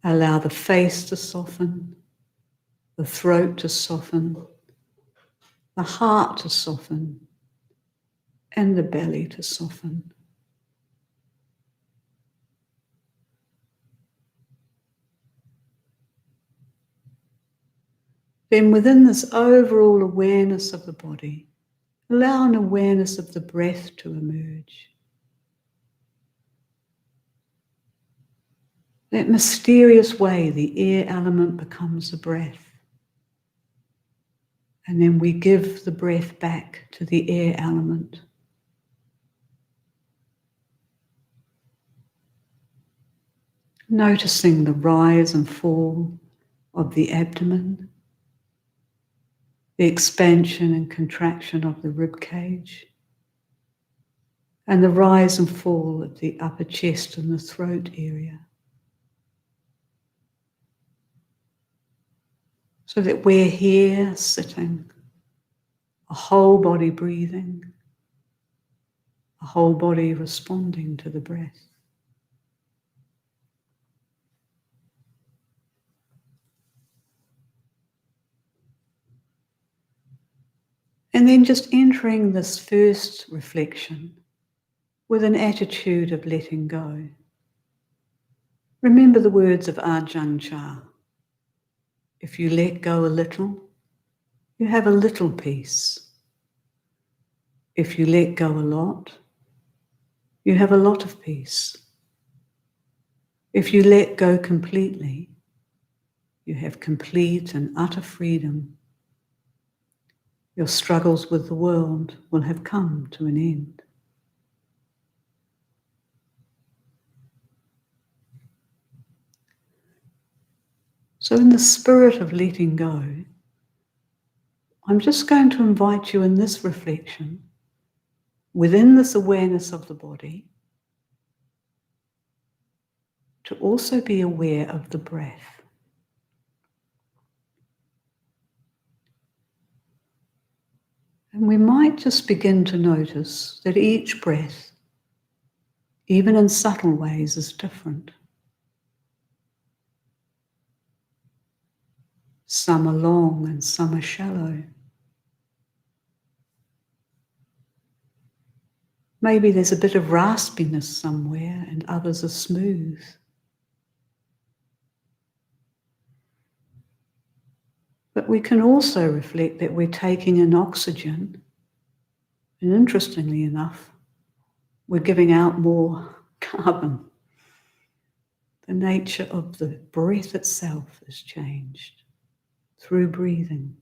Allow the face to soften, the throat to soften, the heart to soften, and the belly to soften. Then within this overall awareness of the body, allow an awareness of the breath to emerge. That mysterious way the air element becomes the breath. And then we give the breath back to the air element. Noticing the rise and fall of the abdomen, the expansion and contraction of the rib cage, and the rise and fall of the upper chest and the throat area. So that we're here sitting, a whole body breathing, a whole body responding to the breath. And then just entering this first reflection with an attitude of letting go. Remember the words of Ajahn Chah. If you let go a little, you have a little peace. If you let go a lot, you have a lot of peace. If you let go completely, you have complete and utter freedom. Your struggles with the world will have come to an end. So in the spirit of letting go, I'm just going to invite you in this reflection, within this awareness of the body, to also be aware of the breath. And we might just begin to notice that each breath, even in subtle ways, is different. Some are long and some are shallow. Maybe there's a bit of raspiness somewhere and others are smooth. But we can also reflect that we're taking in oxygen, and interestingly enough, we're giving out more carbon. The nature of the breath itself has changed through breathing.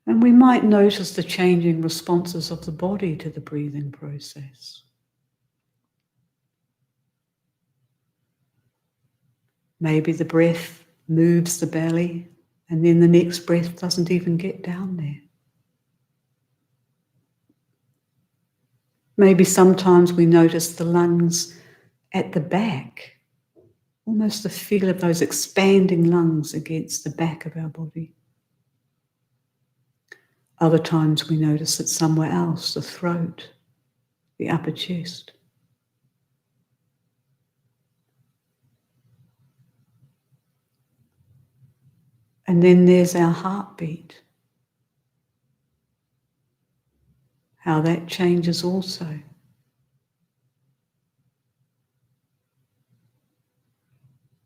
And we might notice the changing responses of the body to the breathing process. Maybe the breath moves the belly and then the next breath doesn't even get down there. Maybe sometimes we notice the lungs at the back, almost the feel of those expanding lungs against the back of our body. Other times we notice it somewhere else, the throat, the upper chest. And then there's our heartbeat, how that changes also.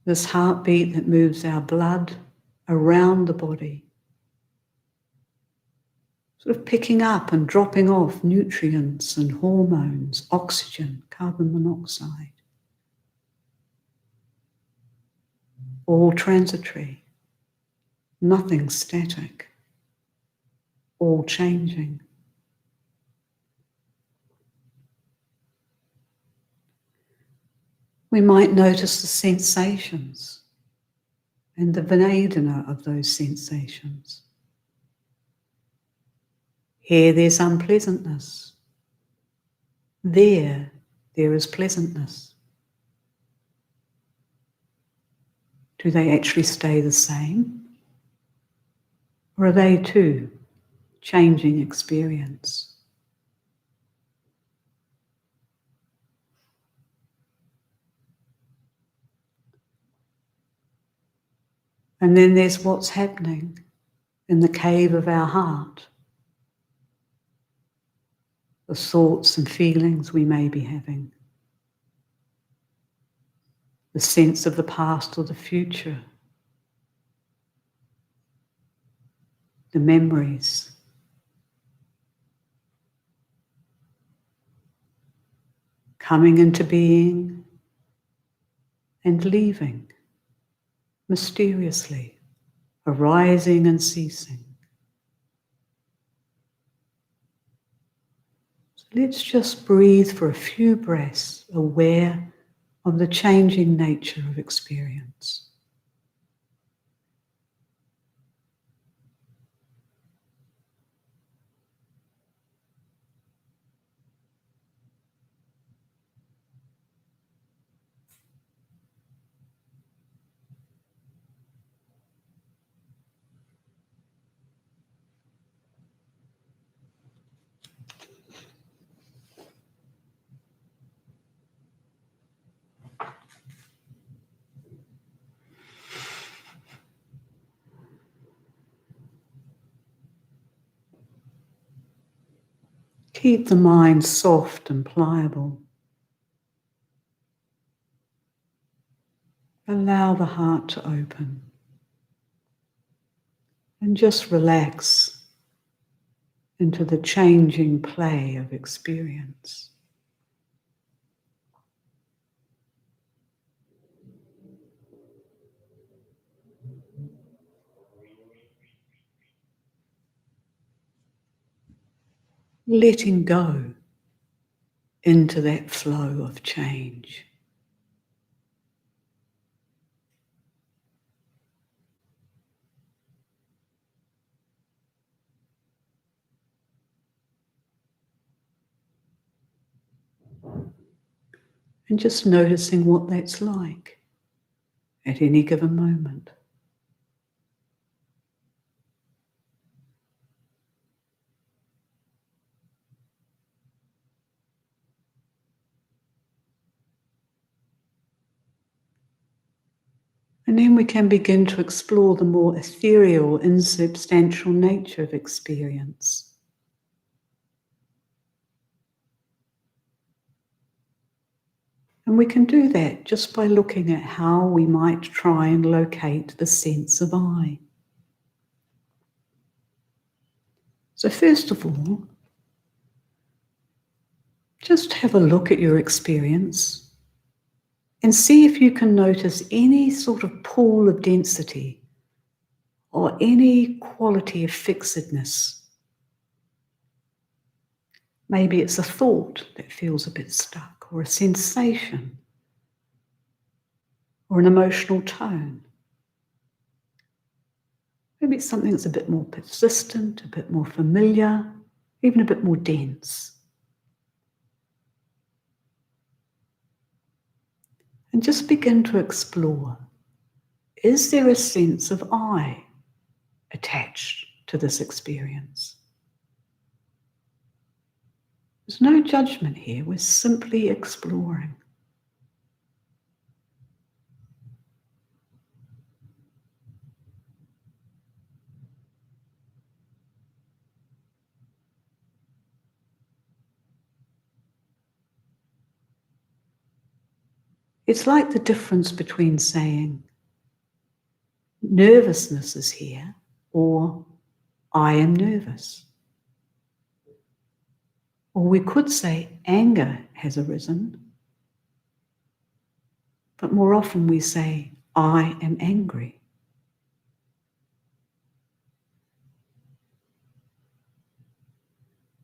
This heartbeat that moves our blood around the body, sort of picking up and dropping off nutrients and hormones, oxygen, carbon monoxide, all transitory, nothing static, all changing. We might notice the sensations and the Vedana of those sensations. Here there's unpleasantness. There is pleasantness. Do they actually stay the same? Or are they too changing experience? And then there's what's happening in the cave of our heart. The thoughts and feelings we may be having. The sense of the past or the future. The memories. Coming into being and leaving mysteriously, arising and ceasing. So let's just breathe for a few breaths, aware of the changing nature of experience. Keep the mind soft and pliable. Allow the heart to open. And just relax into the changing play of experience. Letting go into that flow of change. And just noticing what that's like at any given moment. And then we can begin to explore the more ethereal, insubstantial nature of experience. And we can do that just by looking at how we might try and locate the sense of I. So first of all, just have a look at your experience and see if you can notice any sort of pool of density or any quality of fixedness. Maybe it's a thought that feels a bit stuck, or a sensation, or an emotional tone. Maybe it's something that's a bit more persistent, a bit more familiar, even a bit more dense. And just begin to explore, is there a sense of I attached to this experience? There's no judgment here. We're simply exploring. It's like the difference between saying nervousness is here or I am nervous. Or we could say anger has arisen, but more often we say I am angry.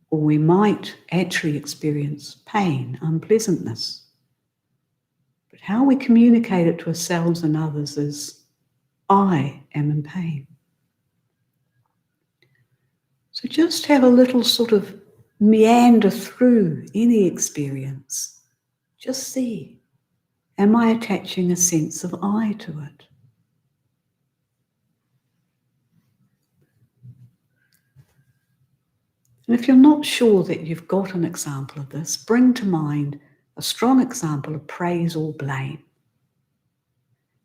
Or we might actually experience pain, unpleasantness. But how we communicate it to ourselves and others is, I am in pain. So just have a little sort of meander through any experience. Just see, am I attaching a sense of I to it? And if you're not sure that you've got an example of this, bring to mind a strong example of praise or blame.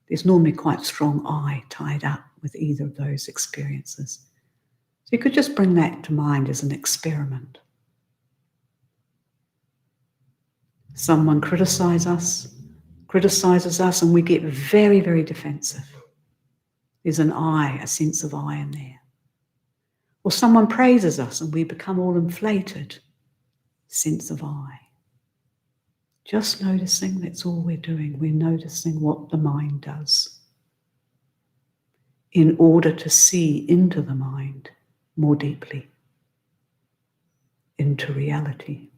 There's normally quite strong I tied up with either of those experiences. So you could just bring that to mind as an experiment. Someone criticizes us, and we get very, very defensive. There's an I, a sense of I in there. Or someone praises us and we become all inflated, sense of I. Just noticing, that's all we're doing. We're noticing what the mind does in order to see into the mind more deeply, into reality.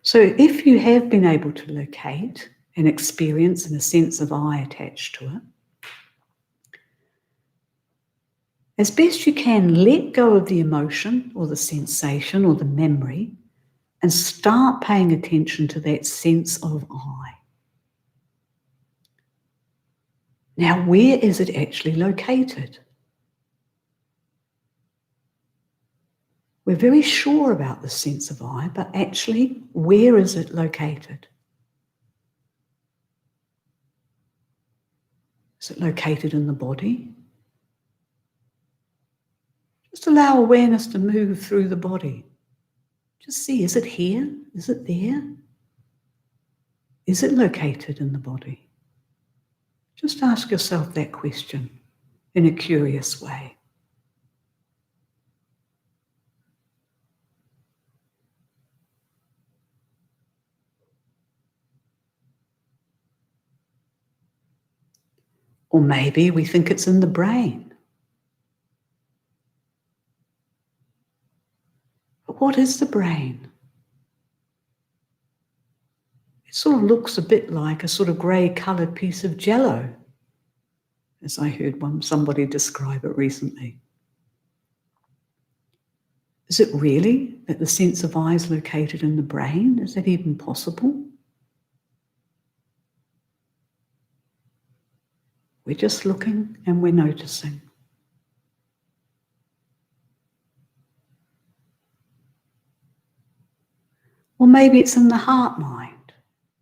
So if you have been able to locate an experience and a sense of I attached to it, as best you can, let go of the emotion or the sensation or the memory and start paying attention to that sense of I. Now, where is it actually located? We're very sure about the sense of I, but actually, where is it located? Is it located in the body? Just allow awareness to move through the body. Just see, is it here? Is it there? Is it located in the body? Just ask yourself that question in a curious way. Or maybe we think it's in the brain. But what is the brain? It sort of looks a bit like a sort of grey-coloured piece of jello, as I heard somebody describe it recently. Is it really that the sense of I is located in the brain? Is that even possible? We're just looking and we're noticing. Or maybe it's in the heart mind.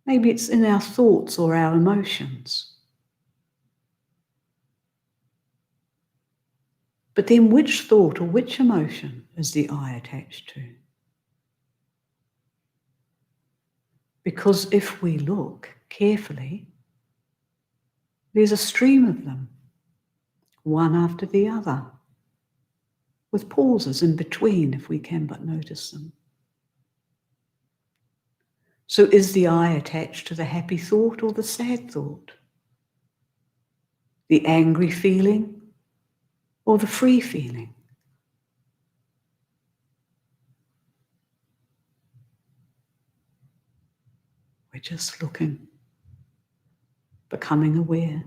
Maybe it's in our thoughts or our emotions. But then which thought or which emotion is the I attached to? Because if we look carefully, there's a stream of them, one after the other, with pauses in between if we can but notice them. So is the I attached to the happy thought or the sad thought? The angry feeling or the free feeling? We're just looking, becoming aware.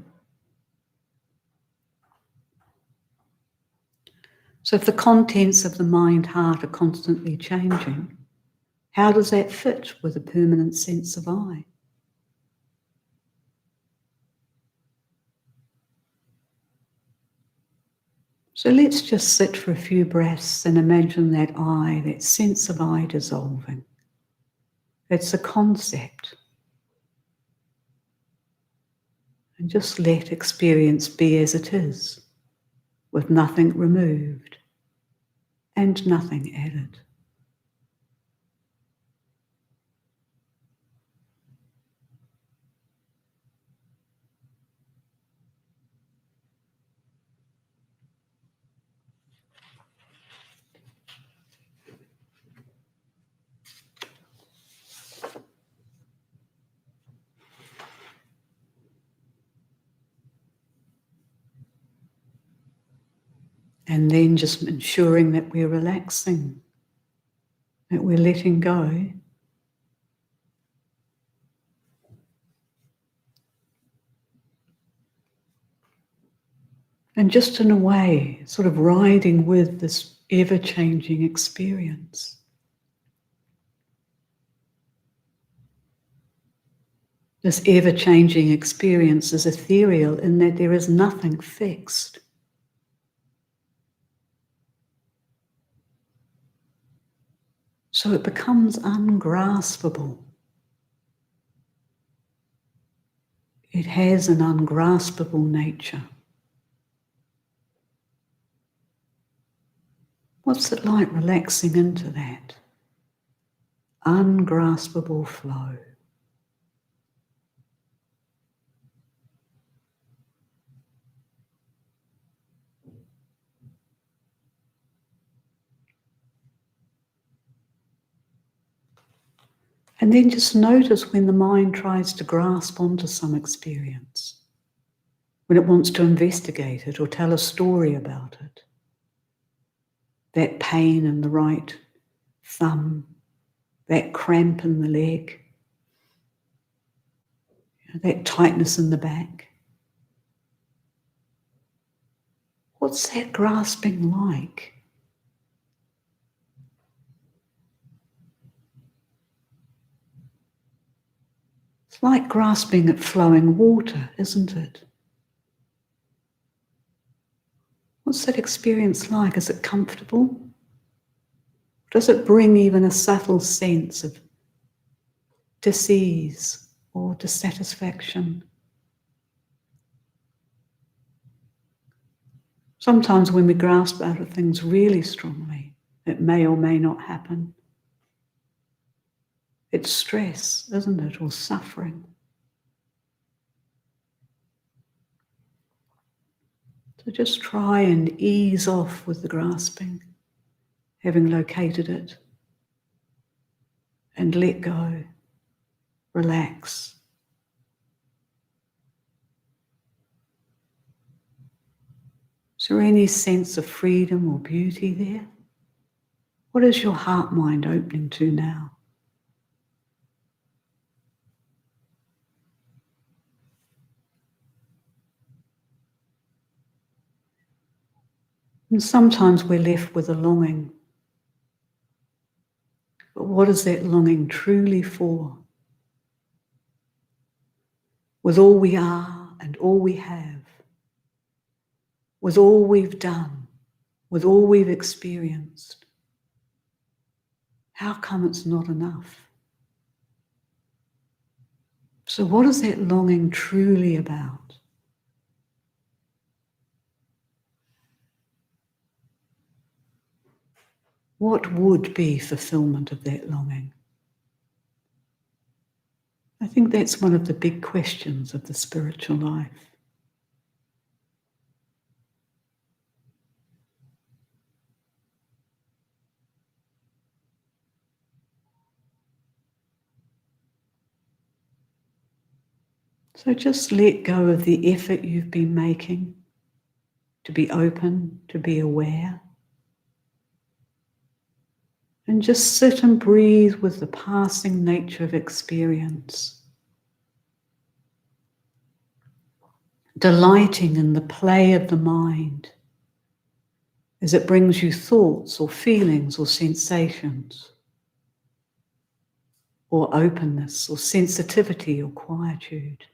So if the contents of the mind-heart are constantly changing, how does that fit with a permanent sense of I? So let's just sit for a few breaths and imagine that I, that sense of I dissolving. It's a concept. And just let experience be as it is, with nothing removed and nothing added. And then just ensuring that we're relaxing, that we're letting go. And just in a way, sort of riding with this ever-changing experience. This ever-changing experience is ethereal in that there is nothing fixed. So it becomes ungraspable. It has an ungraspable nature. What's it like relaxing into that ungraspable flow? And then just notice when the mind tries to grasp onto some experience, when it wants to investigate it or tell a story about it. That pain in the right thumb, that cramp in the leg, that tightness in the back. What's that grasping like? It's like grasping at flowing water, isn't it? What's that experience like? Is it comfortable? Does it bring even a subtle sense of dis-ease or dissatisfaction? Sometimes when we grasp out of things really strongly, it may or may not happen. It's stress, isn't it, or suffering. So just try and ease off with the grasping, having located it, and let go, relax. Is there any sense of freedom or beauty there? What is your heart mind opening to now? And sometimes we're left with a longing. But what is that longing truly for? With all we are and all we have, with all we've done, with all we've experienced, how come it's not enough? So what is that longing truly about? What would be fulfillment of that longing? I think that's one of the big questions of the spiritual life. So just let go of the effort you've been making to be open, to be aware. And just sit and breathe with the passing nature of experience. Delighting in the play of the mind as it brings you thoughts or feelings or sensations, or openness or sensitivity or quietude.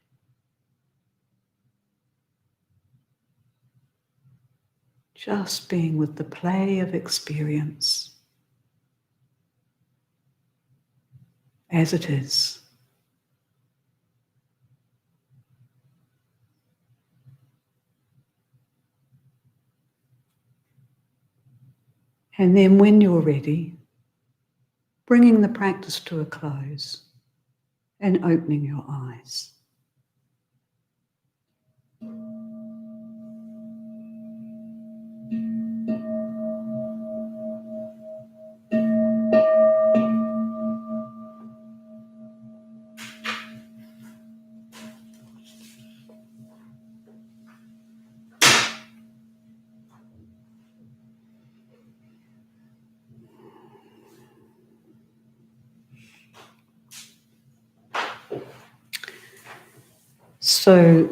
Just being with the play of experience as it is. And then when you're ready, bringing the practice to a close and opening your eyes. So,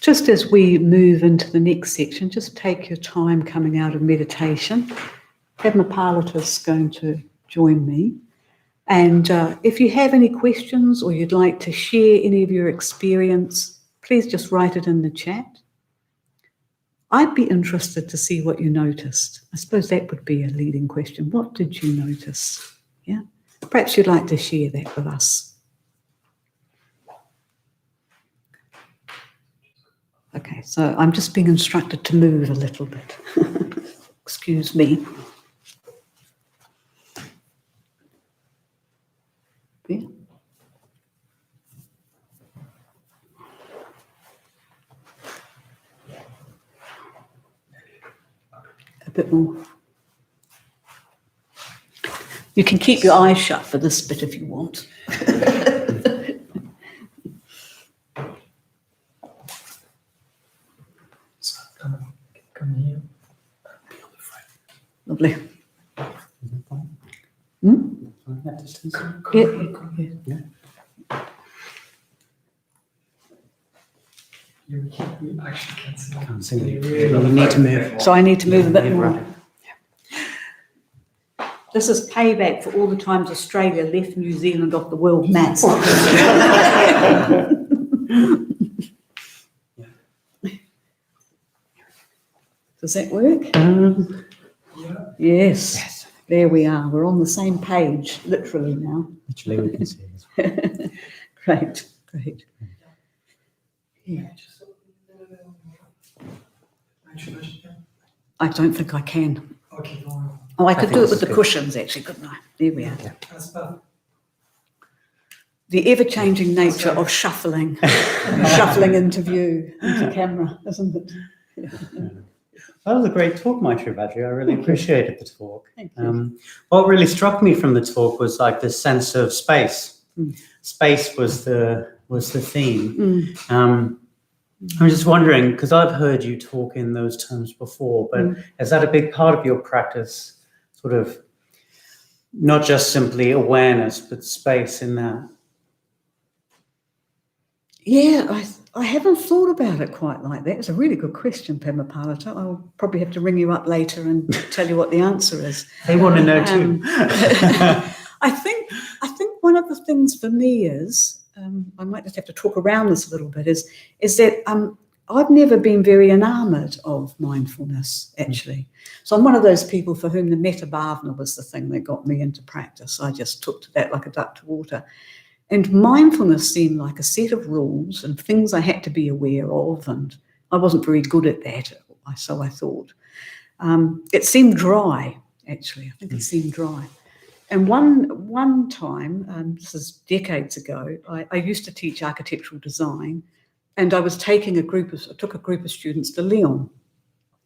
just as we move into the next section, just take your time coming out of meditation. Padmapalita is going to join me. And if you have any questions or you'd like to share any of your experience, please just write it in the chat. I'd be interested to see what you noticed. I suppose that would be a leading question. What did you notice? Yeah, perhaps you'd like to share that with us. Okay, so I'm just being instructed to move a little bit. Excuse me. There. A bit more. You can keep your eyes shut for this bit if you want. Come here. Be on the front. Lovely. Yeah. You actually can't see. Can't see me. You need to move. So I need to move a bit more. Right. This is payback for all the times Australia left New Zealand off the world map. Does that work? Yeah. Yes. There we are. We're on the same page, literally now. Literally, we can see it. Great, great. Yeah. I don't think I can. Okay, go on. Oh, I I could think do it this with is the good. cushions, actually, couldn't I? There we are. That's perfect. The ever-changing nature of shuffling, shuffling into view, into camera, isn't it? That was a great talk, Maitrivajri. I really appreciated the talk. Thank you. What really struck me from the talk was like this sense of space. Space was the theme. I'm just wondering, because I've heard you talk in those terms before, but is that a big part of your practice? Sort of not just simply awareness, but space in that. Yeah, I haven't thought about it quite like that. It's a really good question, Padmapalita. I'll probably have to ring you up later and tell you what the answer is. They want to know too. I think one of the things for me is, I might just have to talk around this a little bit, is that I've never been very enamoured of mindfulness, actually. So I'm one of those people for whom the metta bhavana was the thing that got me into practice. I just took to that like a duck to water. And mindfulness seemed like a set of rules and things I had to be aware of, and I wasn't very good at that, so I thought. It seemed dry, actually. I think it seemed dry. And one time, this is decades ago, I used to teach architectural design, and I took a group of students to Lyon,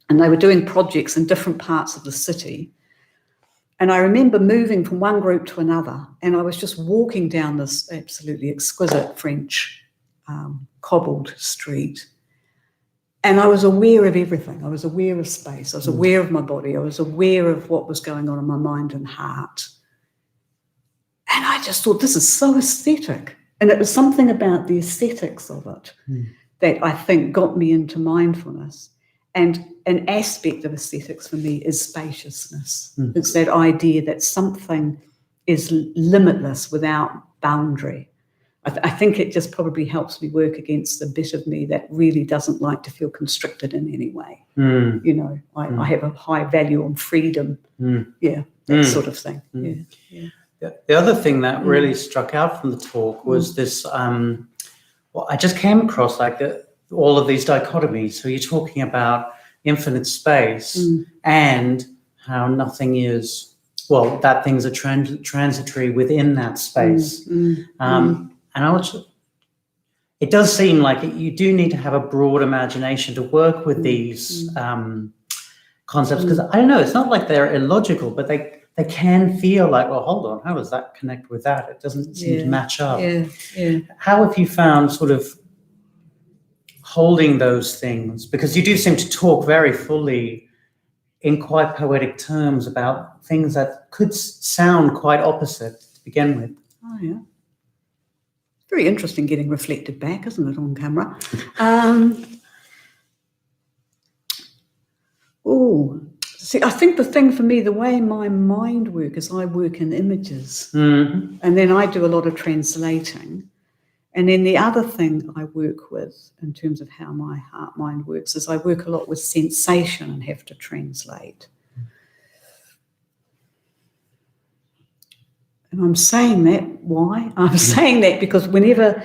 and they were doing projects in different parts of the city. And I remember moving from one group to another, and I was just walking down this absolutely exquisite French cobbled street. And I was aware of everything. I was aware of space. I was aware of my body. I was aware of what was going on in my mind and heart. And I just thought, this is so aesthetic. And it was something about the aesthetics of it that I think got me into mindfulness. And an aspect of aesthetics for me is spaciousness. It's that idea that something is limitless without boundary. I think it just probably helps me work against the bit of me that really doesn't like to feel constricted in any way. You know, I have a high value on freedom. That sort of thing. The other thing that really struck out from the talk was this, well, I just came across like all of these dichotomies. So you're talking about infinite space and how nothing is, well, that things are transitory within that space. And it does seem like you do need to have a broad imagination to work with these concepts, because I don't know, it's not like they're illogical, but they can feel like, well, hold on, how does that connect with that? It doesn't seem to match up. How have you found sort of holding those things? Because you do seem to talk very fully in quite poetic terms about things that could sound quite opposite to begin with. Oh, yeah. Very interesting getting reflected back, isn't it, on camera? See, I think the thing for me, the way my mind works is I work in images, and then I do a lot of translating. And then the other thing I work with in terms of how my heart mind works is I work a lot with sensation and have to translate. And I'm saying that, why? I'm saying that because whenever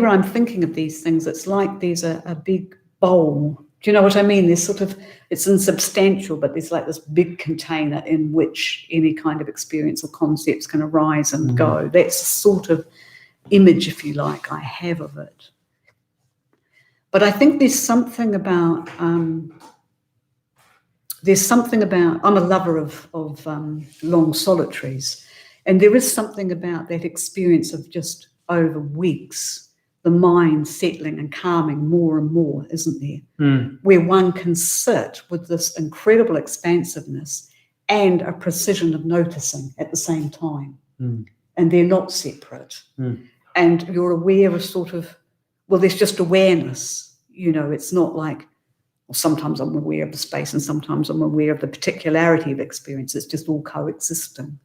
I'm thinking of these things, it's like there's a big bowl. Do you know what I mean? There's sort of, it's insubstantial, but there's like this big container in which any kind of experience or concepts can arise and go. That's the sort of image, if you like, I have of it. But I think there's something about, I'm a lover of long solitaries. And there is something about that experience of just over weeks, the mind settling and calming more and more, isn't there? Where one can sit with this incredible expansiveness and a precision of noticing at the same time. And they're not separate. And you're aware of sort of, well, there's just awareness. You know, it's not like, well, sometimes I'm aware of the space and sometimes I'm aware of the particularity of experience. It's just all coexisting.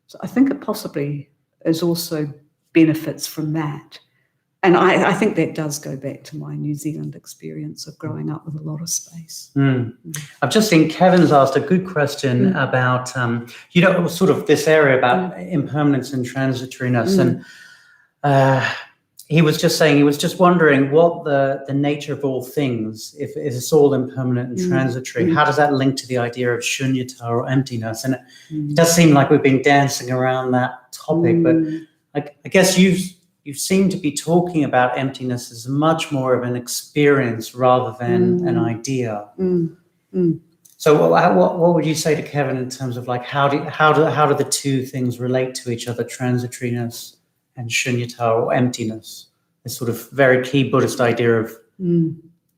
So I think it possibly is also benefits from that. And I think that does go back to my New Zealand experience of growing up with a lot of space. I've just seen Kevin's asked a good question about, you know, sort of this area about impermanence and transitoriness. And he was just saying, he was just wondering what the nature of all things, if it's all impermanent and transitory, how does that link to the idea of shunyata or emptiness? And it does seem like we've been dancing around that topic, but I guess you seem to be talking about emptiness as much more of an experience rather than an idea. So what would you say to Kevin in terms of like how do the two things relate to each other, transitoriness and shunyata or emptiness? This sort of very key Buddhist idea of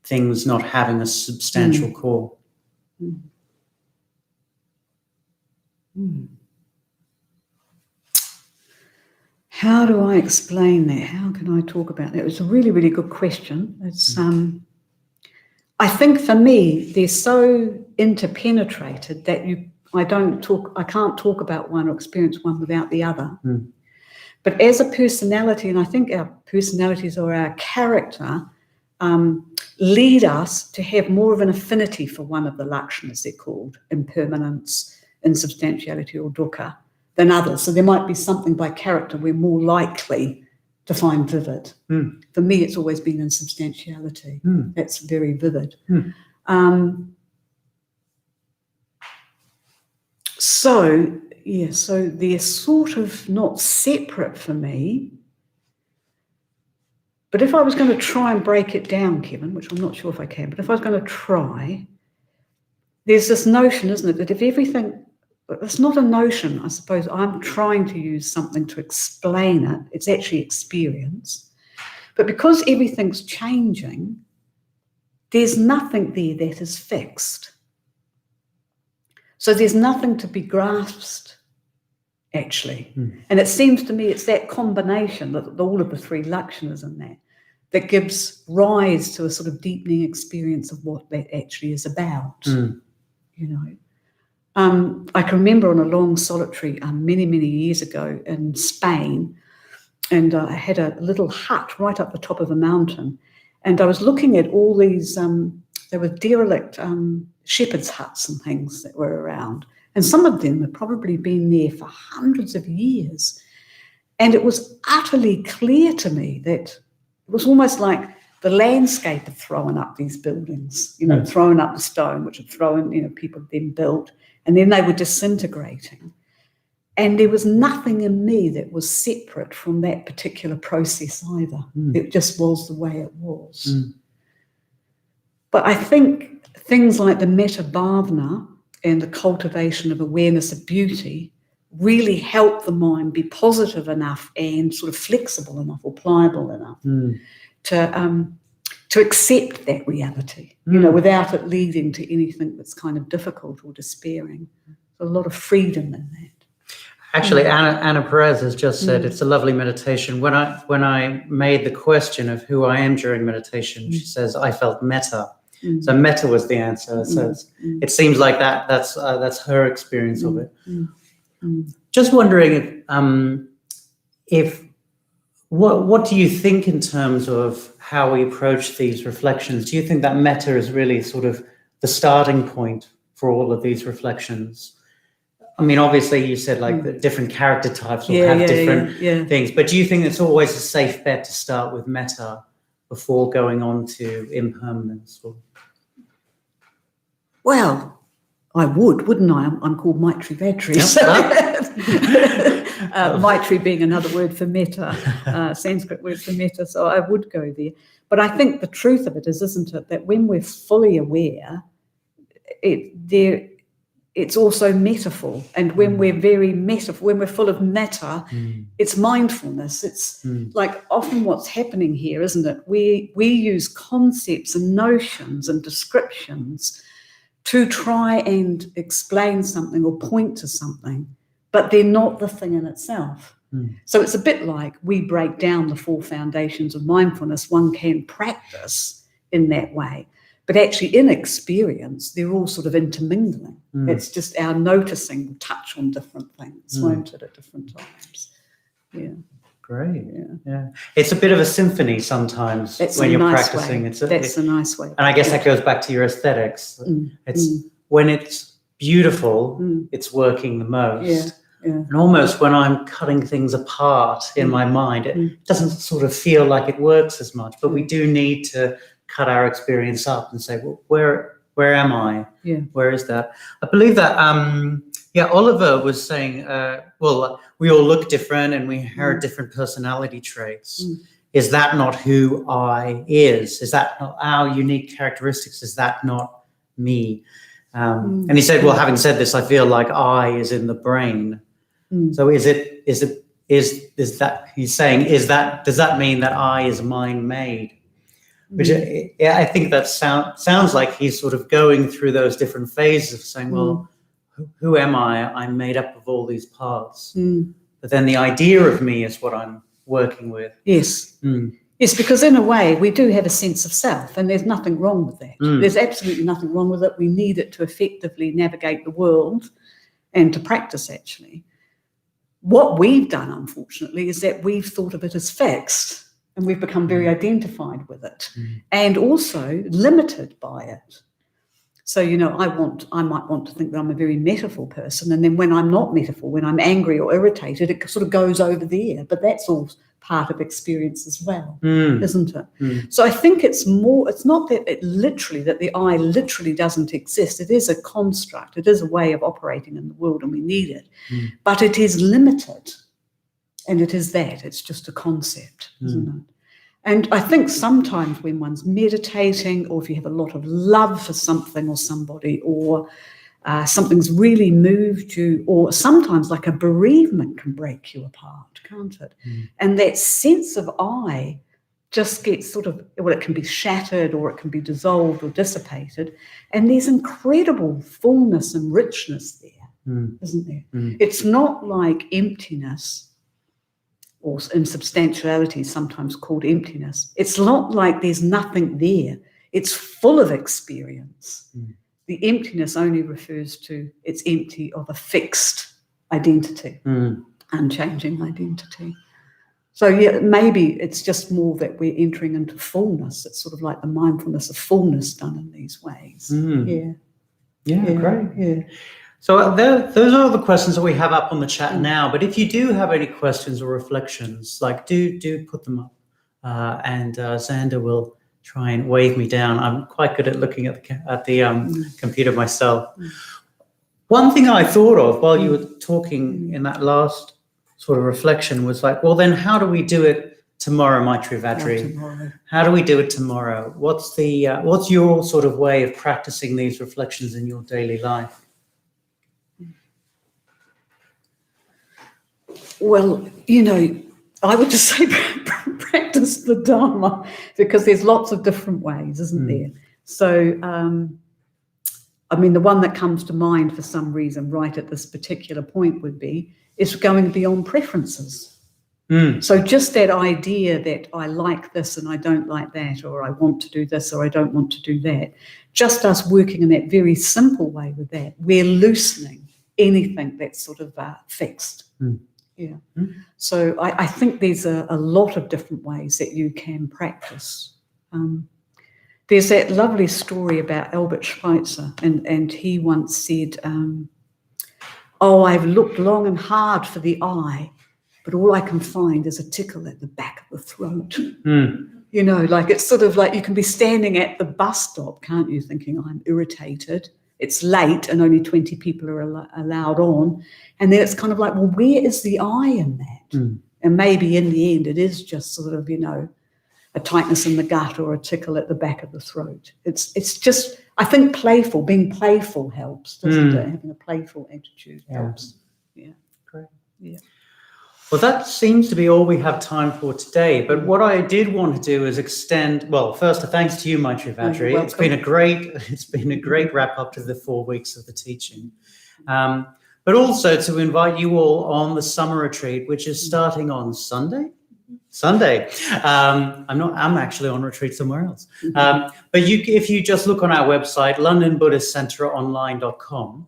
things not having a substantial core. How do I explain that? How can I talk about that? It's a really, really good question. It's I think for me, they're so interpenetrated that I can't talk about one or experience one without the other. But as a personality, and I think our personalities or our character lead us to have more of an affinity for one of the lakshanas, they're called, impermanence, insubstantiality or dukkha, than others. So there might be something by character we're more likely to find vivid. For me, it's always been insubstantiality. That's very vivid. So they're sort of not separate for me. But if I was going to try and break it down, Kevin, which I'm not sure if I can, but if I was going to try, there's this notion, isn't it, that if everything, it's not a notion, I suppose. I'm trying to use something to explain it. It's actually experience. But because everything's changing, there's nothing there that is fixed. So there's nothing to be grasped, actually. And it seems to me it's that combination, all of the three lakshanas in that gives rise to a sort of deepening experience of what that actually is about, you know. I can remember on a long solitary many, many years ago in Spain, and I had a little hut right up the top of a mountain, and I was looking at all these, there were derelict shepherd's huts and things that were around, and some of them had probably been there for hundreds of years. And it was utterly clear to me that it was almost like the landscape had thrown up these buildings, thrown up the stone, which had thrown, people had then built, and then they were disintegrating. And there was nothing in me that was separate from that particular process either. It just was the way it was. But I think things like the metta bhavana and the cultivation of awareness of beauty really help the mind be positive enough and sort of flexible enough or pliable enough to accept that reality, without it leading to anything that's kind of difficult or despairing. There's a lot of freedom in that. Actually, Anna Perez has just said it's a lovely meditation. When I made the question of who I am during meditation, she says I felt metta. So metta was the answer. So it seems like that's her experience of it. Just wondering if what do you think in terms of how we approach these reflections? Do you think that metta is really sort of the starting point for all of these reflections? I mean, obviously you said like the different character types will have different things, but do you think it's always a safe bet to start with metta before going on to impermanence? Well, I would, wouldn't I? I'm called Maitrivajri. Yep. So, Maitri being another word for metta, Sanskrit word for metta, so I would go there. But I think the truth of it is, isn't it, that when we're fully aware, it's also metaphor. And when we're when we're full of metta, it's mindfulness. It's like often what's happening here, isn't it? We use concepts and notions and descriptions to try and explain something or point to something, but they're not the thing in itself. So it's a bit like we break down the 4 foundations of mindfulness. One can practice in that way, but actually in experience, they're all sort of intermingling. It's just our noticing will touch on different things, won't it, at different times? Yeah. Great. Yeah. It's a bit of a symphony sometimes when you're practicing. That's a nice way. And I guess that goes back to your aesthetics. When it's beautiful, it's working the most. And almost when I'm cutting things apart in my mind, it doesn't sort of feel like it works as much. But we do need to cut our experience up and say, well, where am I? Where is that? I believe that Oliver was saying, well, we all look different and we have different personality traits. Is that not who I is? Is that not our unique characteristics? Is that not me? And he said, well, having said this, I feel like I is in the brain. So is that he's saying, does that mean that I is mind made? Which I think that sounds like he's sort of going through those different phases of saying, well, who am I? I'm made up of all these parts. But then the idea of me is what I'm working with. Yes. Yes, because in a way we do have a sense of self, and there's nothing wrong with that. There's absolutely nothing wrong with it. We need it to effectively navigate the world and to practice, actually. What we've done, unfortunately, is that we've thought of it as fixed, and we've become very identified with it and also limited by it. So, I might want to think that I'm a very metaphor person, and then when I'm not metaphor, when I'm angry or irritated, it sort of goes over there. But that's all part of experience as well, isn't it? So I think it's not that that the I literally doesn't exist. It is a construct. It is a way of operating in the world, and we need it. But it is limited. And it is that. It's just a concept, isn't it? And I think sometimes when one's meditating, or if you have a lot of love for something or somebody, or something's really moved you, or sometimes like a bereavement can break you apart, can't it? And that sense of I just gets it can be shattered, or it can be dissolved or dissipated. And there's incredible fullness and richness there, isn't there? It's not like emptiness, or insubstantiality, sometimes called emptiness. It's not like there's nothing there. It's full of experience. The emptiness only refers to it's empty of a fixed identity, unchanging identity. So yeah, maybe it's just more that we're entering into fullness. It's sort of like the mindfulness of fullness done in these ways. Yeah, Yeah, great. Yeah. So those are all the questions that we have up on the chat now. But if you do have any questions or reflections, like do put them up, and Xander will try and wave me down. I'm quite good at looking at the computer myself. One thing I thought of while you were talking in that last sort of reflection was like, well, then how do we do it tomorrow, Maitrivajri? How do we do it tomorrow? What's your sort of way of practicing these reflections in your daily life? Well, I would just say practice the Dharma, because there's lots of different ways, isn't there? So, the one that comes to mind for some reason right at this particular point is going beyond preferences. So just that idea that I like this and I don't like that, or I want to do this or I don't want to do that, just us working in that very simple way with that, we're loosening anything that's sort of fixed. Yeah. So I think there's a lot of different ways that you can practice. There's that lovely story about Albert Schweitzer, and he once said, I've looked long and hard for the eye, but all I can find is a tickle at the back of the throat. Like it's sort of like you can be standing at the bus stop, can't you, thinking, I'm irritated. It's late and only 20 people are allowed on. And then it's kind of like, well, where is the I in that? And maybe in the end, it is just sort of, a tightness in the gut or a tickle at the back of the throat. It's just, I think being playful helps, doesn't it? Having a playful attitude helps. Yeah. Great. Yeah. Well, that seems to be all we have time for today. But what I did want to do is extend, well, first a thanks to you, Maitrivajri. It's been a great wrap up to the 4 weeks of the teaching. But also to invite you all on the summer retreat, which is starting on Sunday. I'm actually on retreat somewhere else. But if you just look on our website, londonbuddhistcenteronline.com,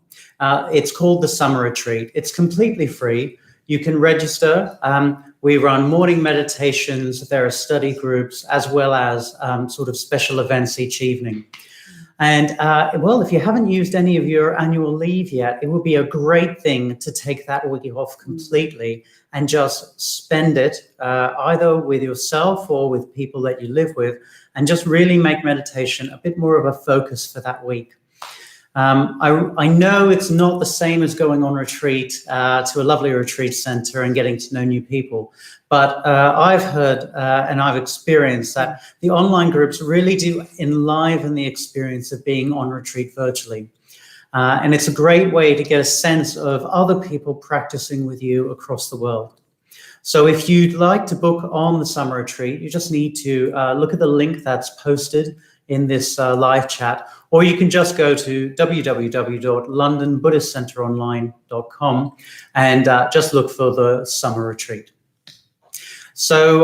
it's called the Summer Retreat. It's completely free. You can register. We run morning meditations. There are study groups, as well as sort of special events each evening. And, if you haven't used any of your annual leave yet, it would be a great thing to take that week off completely and just spend it either with yourself or with people that you live with, and just really make meditation a bit more of a focus for that week. I know it's not the same as going on retreat to a lovely retreat center and getting to know new people, but I've heard and I've experienced that the online groups really do enliven the experience of being on retreat virtually. And it's a great way to get a sense of other people practicing with you across the world. So if you'd like to book on the summer retreat, you just need to look at the link that's posted in this live chat, or you can just go to www.londonbuddhistcenteronline.com and just look for the summer retreat. So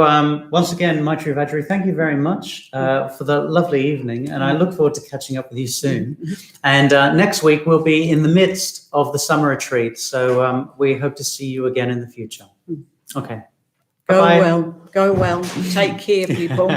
once again, Maitrivajri, thank you very much for the lovely evening, and I look forward to catching up with you soon. And next week we'll be in the midst of the summer retreat, so we hope to see you again in the future. Okay. Go Bye-bye. well. Go well. Take care, people.